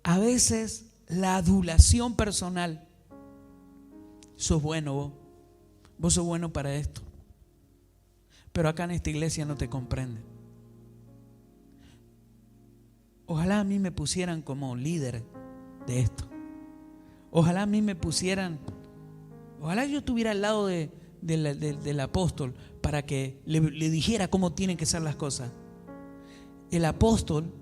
a veces la adulación personal: sos bueno, vos sos bueno para esto, pero acá en esta iglesia no te comprenden. Ojalá a mí me pusieran como líder de esto. Ojalá a mí me pusieran, ojalá yo estuviera al lado del apóstol para que le dijera cómo tienen que ser las cosas. El apóstol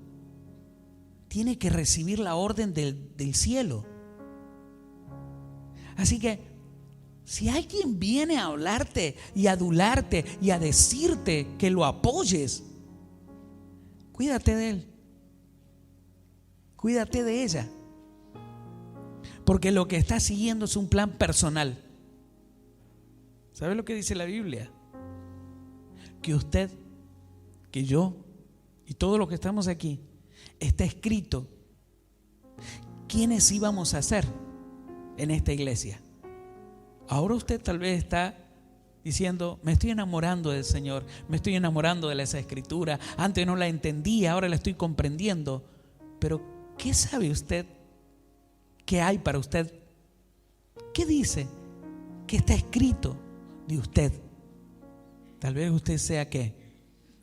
tiene que recibir la orden del cielo. Así que si alguien viene a hablarte y a adularte y a decirte que lo apoyes, cuídate de él. Cuídate de ella. Porque lo que está siguiendo es un plan personal. ¿Sabe lo que dice la Biblia? Que usted, que yo y todos los que estamos aquí, está escrito quiénes íbamos a ser en esta iglesia. Ahora usted tal vez está diciendo: me estoy enamorando del Señor, me estoy enamorando de esa escritura. Antes no la entendía, ahora la estoy comprendiendo. Pero ¿qué sabe usted? ¿Qué hay para usted? ¿Qué dice? ¿Qué está escrito de usted? Tal vez usted sea ¿qué?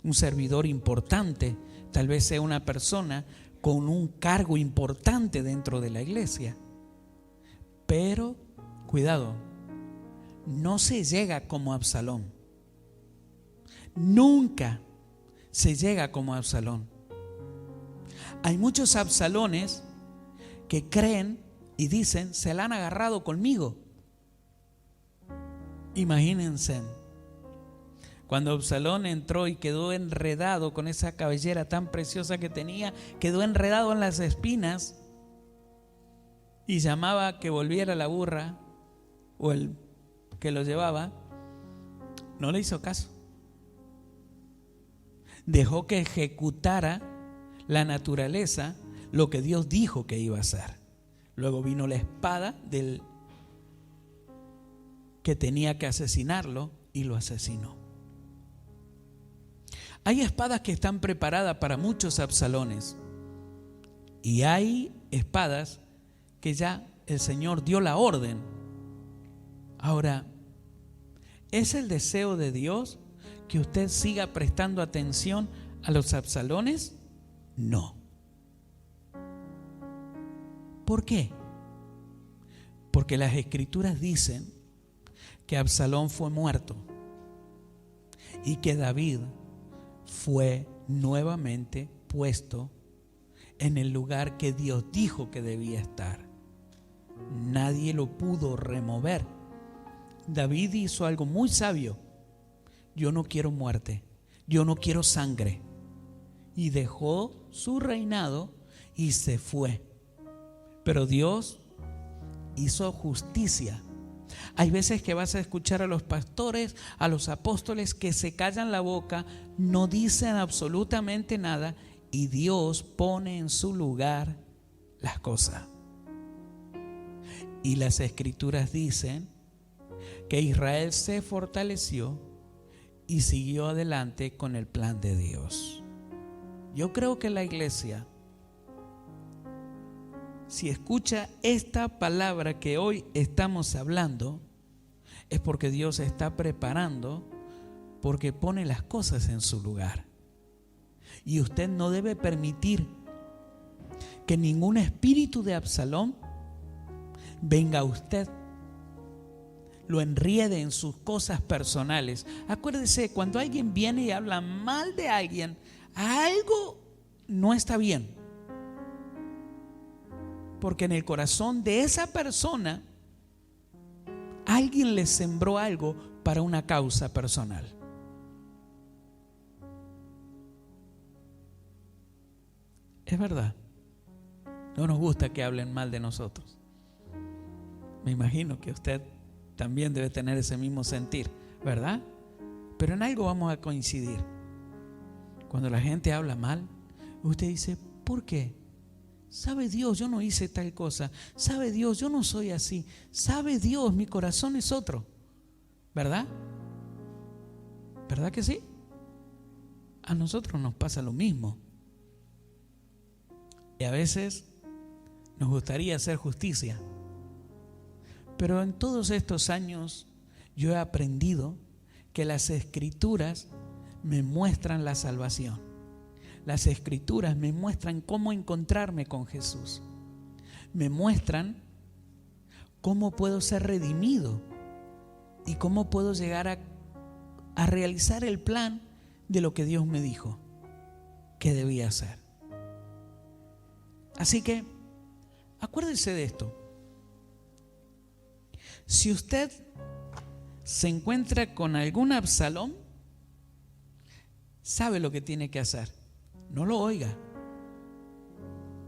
Un servidor importante. Tal vez sea una persona con un cargo importante dentro de la iglesia. Pero cuidado, no se llega como Absalón. Nunca se llega como Absalón. Hay muchos Absalones que creen y dicen: se la han agarrado conmigo. Imagínense, cuando Absalón entró y quedó enredado con esa cabellera tan preciosa que tenía, quedó enredado en las espinas y llamaba que volviera la burra o el que lo llevaba, no le hizo caso. Dejó que ejecutara la naturaleza lo que Dios dijo que iba a hacer. Luego vino la espada del que tenía que asesinarlo y lo asesinó. Hay espadas que están preparadas para muchos Absalones y hay espadas que ya el Señor dio la orden. Ahora, ¿es el deseo de Dios que usted siga prestando atención a los Absalones? No. ¿Por qué? Porque las Escrituras dicen que Absalón fue muerto y que David fue nuevamente puesto en el lugar que Dios dijo que debía estar. Nadie lo pudo remover. David hizo algo muy sabio. Yo no quiero muerte, yo no quiero sangre. Y dejó su reinado y se fue. Pero Dios hizo justicia. Hay veces que vas a escuchar a los pastores, a los apóstoles que se callan la boca, no dicen absolutamente nada y Dios pone en su lugar las cosas. Y las escrituras dicen que Israel se fortaleció y siguió adelante con el plan de Dios. Yo creo que la iglesia, si escucha esta palabra que hoy estamos hablando, es porque Dios está preparando, porque pone las cosas en su lugar. Y usted no debe permitir que ningún espíritu de Absalón venga a usted, lo enriede en sus cosas personales. Acuérdese, cuando alguien viene y habla mal de alguien, algo no está bien. Porque en el corazón de esa persona alguien le sembró algo para una causa personal. Es verdad. No nos gusta que hablen mal de nosotros. Me imagino que usted también debe tener ese mismo sentir, ¿verdad? Pero en algo vamos a coincidir. Cuando la gente habla mal, usted dice, ¿por qué? Sabe Dios, yo no hice tal cosa. Sabe Dios, yo no soy así. Sabe Dios, mi corazón es otro. ¿Verdad? ¿Verdad que sí? A nosotros nos pasa lo mismo. Y a veces nos gustaría hacer justicia. Pero en todos estos años yo he aprendido que las escrituras me muestran la salvación. Las escrituras me muestran cómo encontrarme con Jesús. Me muestran cómo puedo ser redimido y cómo puedo llegar a realizar el plan de lo que Dios me dijo que debía hacer. Así que acuérdese de esto. Si usted se encuentra con algún Absalón, sabe lo que tiene que hacer. No lo oiga.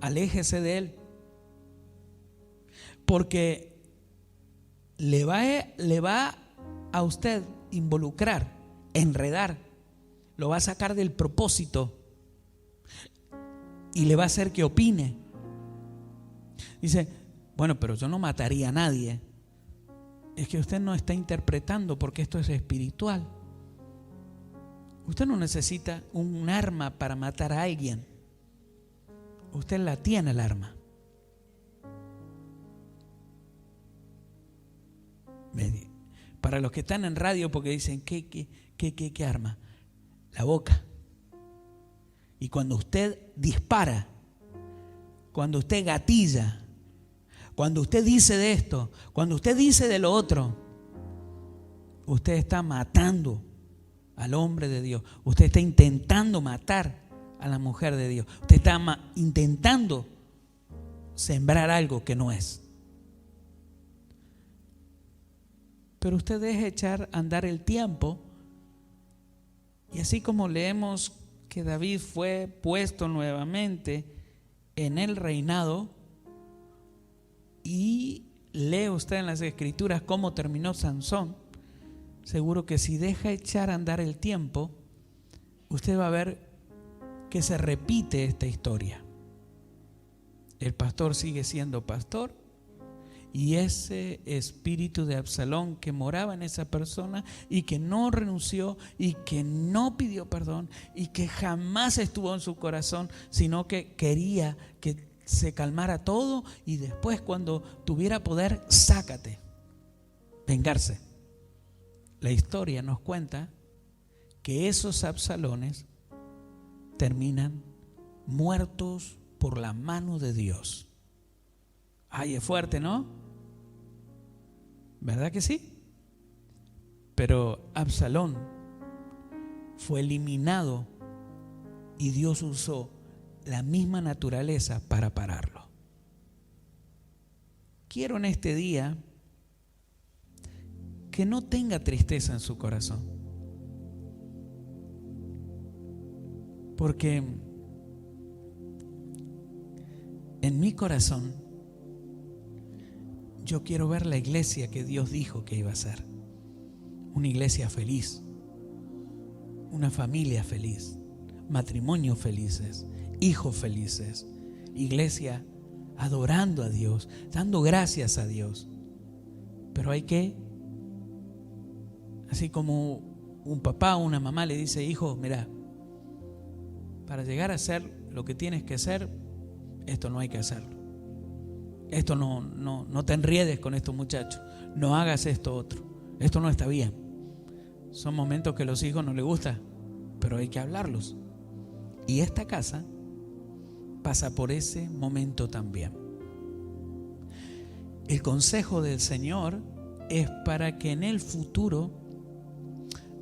Aléjese de él. Porque le va a usted involucrar, enredar, lo va a sacar del propósito y le va a hacer que opine. Dice, bueno, pero yo no mataría a nadie. Es que usted no está interpretando, porque esto es espiritual. Usted no necesita un arma para matar a alguien. Usted la tiene, el arma. Para los que están en radio, porque dicen, ¿qué arma? La boca. Y cuando usted dispara, cuando usted gatilla, cuando usted dice de esto, cuando usted dice de lo otro, usted está matando al hombre de Dios. Usted está intentando matar a la mujer de Dios. Usted está intentando sembrar algo que no es. Pero usted deja echar a andar el tiempo. Y así como leemos que David fue puesto nuevamente en el reinado, y lee usted en las escrituras cómo terminó Sansón, seguro que si deja echar a andar el tiempo, usted va a ver que se repite esta historia. El pastor sigue siendo pastor, y ese espíritu de Absalón que moraba en esa persona y que no renunció y que no pidió perdón y que jamás estuvo en su corazón, sino que quería que se calmara todo y después, cuando tuviera poder, sácate, vengarse. La historia nos cuenta que esos Absalones terminan muertos por la mano de Dios. Ay, es fuerte, ¿no? ¿Verdad que sí? Pero Absalón fue eliminado y Dios usó la misma naturaleza para pararlo. Quiero en este día que no tenga tristeza en su corazón, porque en mi corazón yo quiero ver la iglesia que Dios dijo que iba a ser. Una iglesia feliz, una familia feliz, matrimonios felices, hijos felices, iglesia adorando a Dios, dando gracias a Dios. Pero hay que, así como un papá o una mamá le dice: hijo, mira, para llegar a ser lo que tienes que ser, esto no hay que hacerlo. Esto no te enriedes con estos muchachos. No hagas esto otro. Esto no está bien. Son momentos que a los hijos no les gusta, pero hay que hablarlos. Y esta casa pasa por ese momento también. El consejo del Señor es para que en el futuro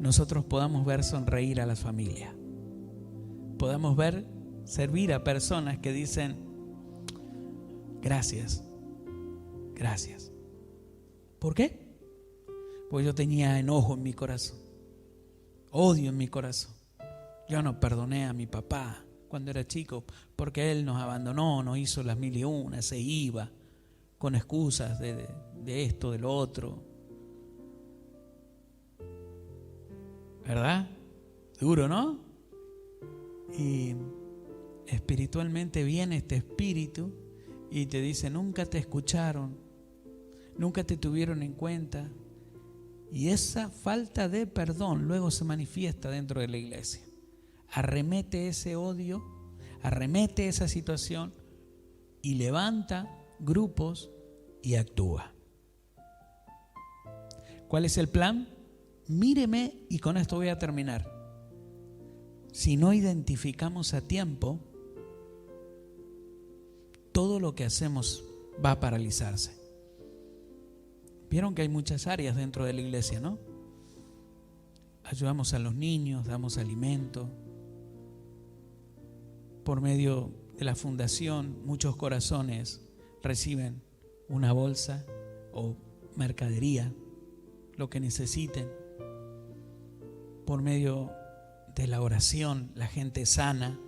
nosotros podamos ver sonreír a las familias. Podamos ver servir a personas que dicen: gracias, gracias. ¿Por qué? Pues yo tenía enojo en mi corazón, odio en mi corazón. Yo no perdoné a mi papá cuando era chico porque él nos abandonó, nos hizo las 1001, se iba con excusas de esto, de lo otro. ¿Verdad? Duro, ¿no? Y espiritualmente viene este espíritu y te dice: nunca te escucharon, nunca te tuvieron en cuenta. Y esa falta de perdón luego se manifiesta dentro de la iglesia. Arremete ese odio, arremete esa situación y levanta grupos y actúa. ¿Cuál es el plan? Míreme, y con esto voy a terminar. Si no identificamos a tiempo, todo lo que hacemos va a paralizarse. Vieron que hay muchas áreas dentro de la iglesia, ¿no? Ayudamos a los niños, damos alimento. Por medio de la fundación, muchos corazones reciben una bolsa o mercadería, lo que necesiten. Por medio de la oración, la gente sana.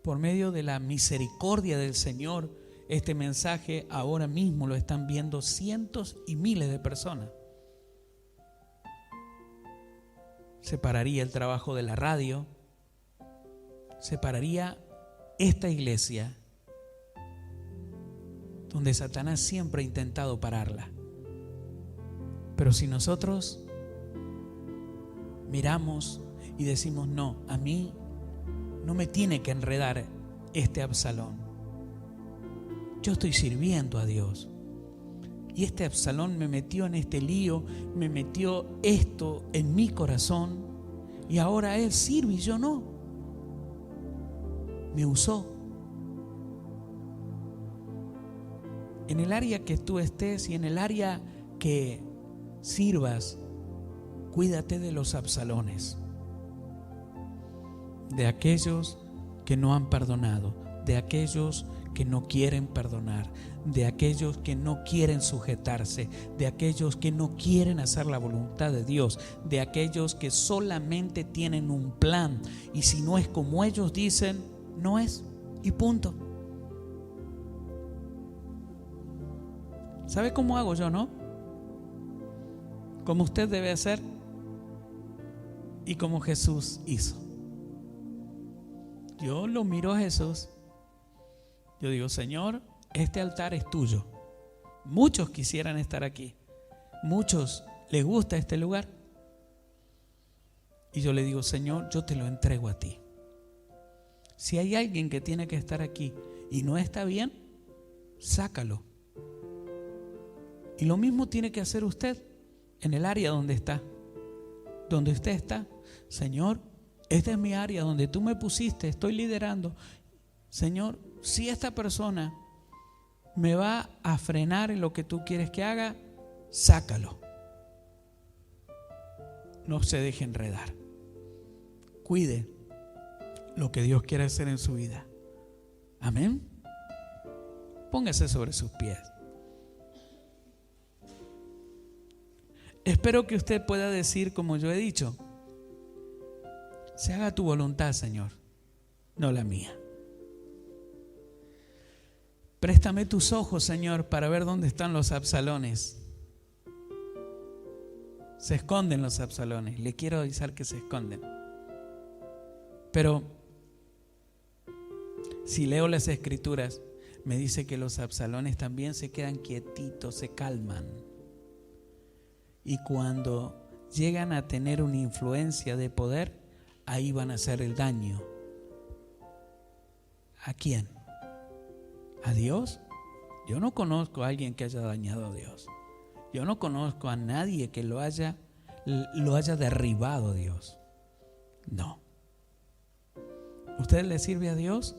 Por medio de la misericordia del Señor, este mensaje ahora mismo lo están viendo cientos y miles de personas. Separaría el trabajo de la radio, separaría esta iglesia donde Satanás siempre ha intentado pararla. Pero si nosotros miramos y decimos: no, a mí no me tiene que enredar este Absalón. Yo estoy sirviendo a Dios. Y este Absalón me metió en este lío, me metió esto en mi corazón, y ahora él sirve y yo no. Me usó. En el área que tú estés y en el área que sirvas, cuídate de los Absalones, de aquellos que no han perdonado, de aquellos que no quieren perdonar, de aquellos que no quieren sujetarse, de aquellos que no quieren hacer la voluntad de Dios, de aquellos que solamente tienen un plan, y si no es como ellos dicen, no es, y punto. ¿Sabe cómo hago yo, no? Como usted debe hacer y como Jesús hizo. Yo lo miro a Jesús. Yo digo: Señor, este altar es tuyo. Muchos quisieran estar aquí. Muchos les gusta este lugar. Y yo le digo: Señor, yo te lo entrego a ti. Si hay alguien que tiene que estar aquí y no está bien, sácalo. Y lo mismo tiene que hacer usted en el área donde está. Donde usted está. Señor, esta es mi área donde tú me pusiste, estoy liderando. Señor, si esta persona me va a frenar en lo que tú quieres que haga, sácalo. no se deje enredar. Cuide lo que Dios quiere hacer en su vida. Amén. Póngase sobre sus pies. Espero que usted pueda decir, como yo he dicho: se haga tu voluntad, Señor, no la mía. Préstame tus ojos, Señor, para ver dónde están los Absalones. Se esconden los Absalones. Le quiero avisar que se esconden. Pero si leo las Escrituras, me dice que los Absalones también se quedan quietitos, se calman. Y cuando llegan a tener una influencia de poder, ahí van a hacer el daño. ¿A quién? ¿A Dios? Yo no conozco a alguien que haya dañado a Dios. Yo no conozco a nadie que lo haya derribado a Dios. No. ¿Usted le sirve a Dios?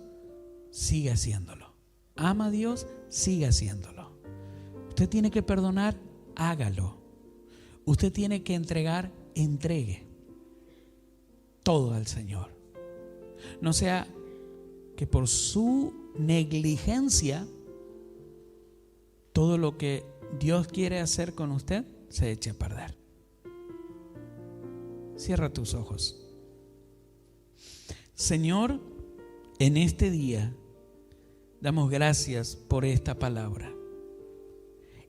Siga haciéndolo. ¿Ama a Dios? Siga haciéndolo. ¿Usted tiene que perdonar? Hágalo. ¿Usted tiene que entregar? Entregue todo al Señor. No sea que por su negligencia todo lo que Dios quiere hacer con usted se eche a perder. Cierra tus ojos. Señor, en este día damos gracias por esta palabra.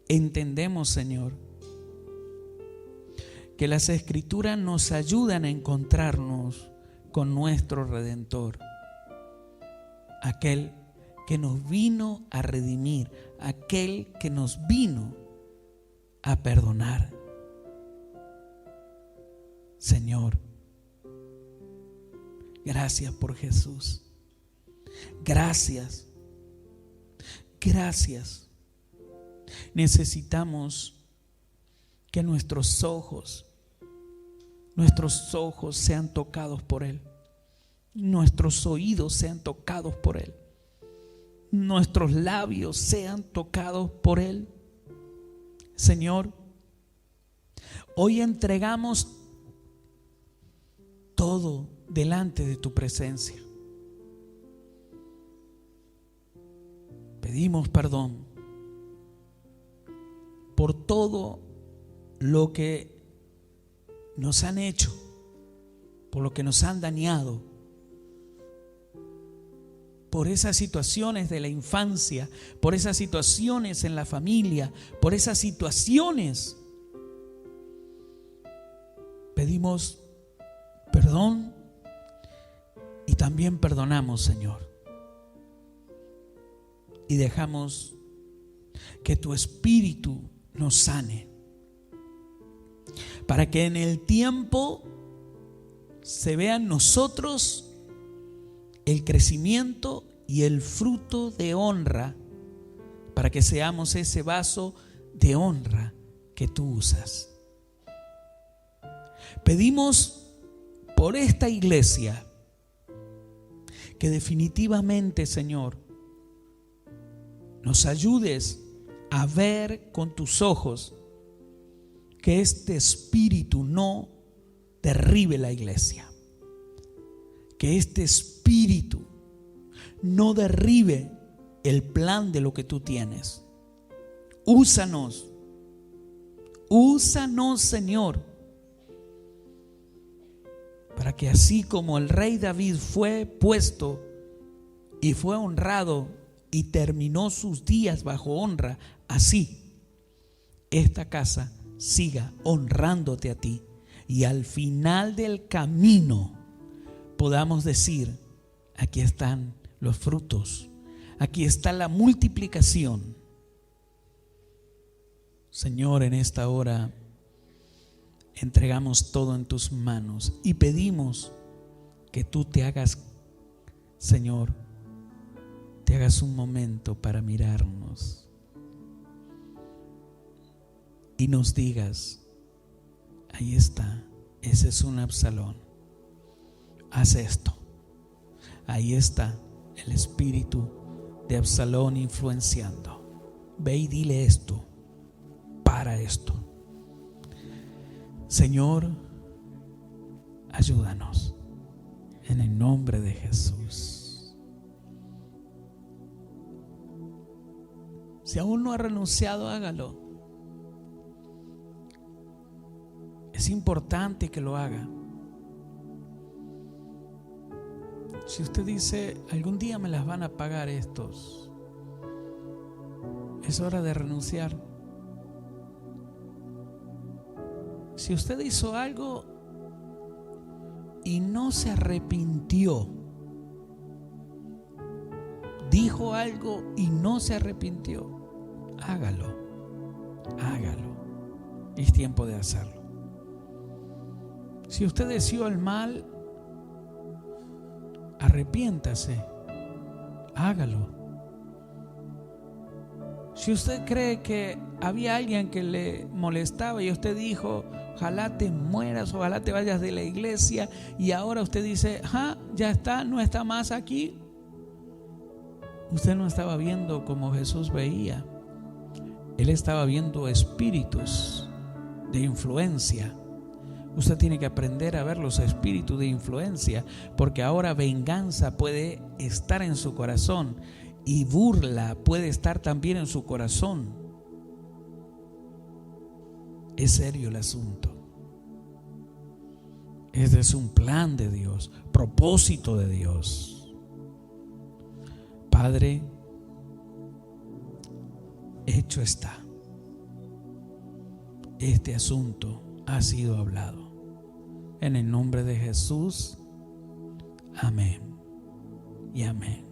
Entendemos, Señor, que las Escrituras nos ayudan a encontrarnos con nuestro Redentor, aquel que nos vino a redimir, aquel que nos vino a perdonar. Señor, gracias por Jesús. Gracias. Gracias. Necesitamos que nuestros ojos sean tocados por Él. Nuestros oídos sean tocados por Él. Nuestros labios sean tocados por Él. Señor, hoy entregamos todo delante de tu presencia. Pedimos perdón por todo lo que nos han hecho, por lo que nos han dañado, por esas situaciones de la infancia, por esas situaciones en la familia, por esas situaciones. Pedimos perdón y también perdonamos, Señor. Y dejamos que tu Espíritu nos sane, para que en el tiempo se vea en nosotros el crecimiento y el fruto de honra, para que seamos ese vaso de honra que tú usas. Pedimos por esta iglesia que definitivamente, Señor, nos ayudes a ver con tus ojos que este espíritu no derribe la iglesia, que este espíritu no derribe el plan de lo que tú tienes. Úsanos, Señor, para que así como el rey David fue puesto y fue honrado y terminó sus días bajo honra, así esta casa siga honrándote a ti, y al final del camino podamos decir: aquí están los frutos, aquí está la multiplicación. Señor, en esta hora entregamos todo en tus manos y pedimos que tú te hagas, Señor, te hagas un momento para mirarnos y nos digas: ahí está, ese es un Absalón, haz esto. Ahí está el espíritu de Absalón influenciando. Ve y dile esto, para esto. Señor, Ayúdanos. En el nombre de Jesús. Si aún no ha renunciado, hágalo. Es importante que lo haga. Si usted dice, algún día me las van a pagar estos, es hora de renunciar. Si usted hizo algo y no se arrepintió, dijo algo y no se arrepintió, hágalo. Es tiempo de hacerlo. Si usted deseó el mal, arrepiéntase, hágalo. Si usted cree que había alguien que le molestaba y usted dijo, ojalá te mueras, ojalá te vayas de la iglesia, y ahora usted dice, ya está, no está más aquí, usted no estaba viendo como Jesús veía. Él estaba viendo espíritus de influencia. Usted tiene que aprender a ver los espíritus de influencia, porque ahora venganza puede estar en su corazón y burla puede estar también en su corazón. Es serio el asunto. Este es un plan de Dios, propósito de Dios. Padre, hecho está. Este asunto ha sido hablado. En el nombre de Jesús, amén y amén.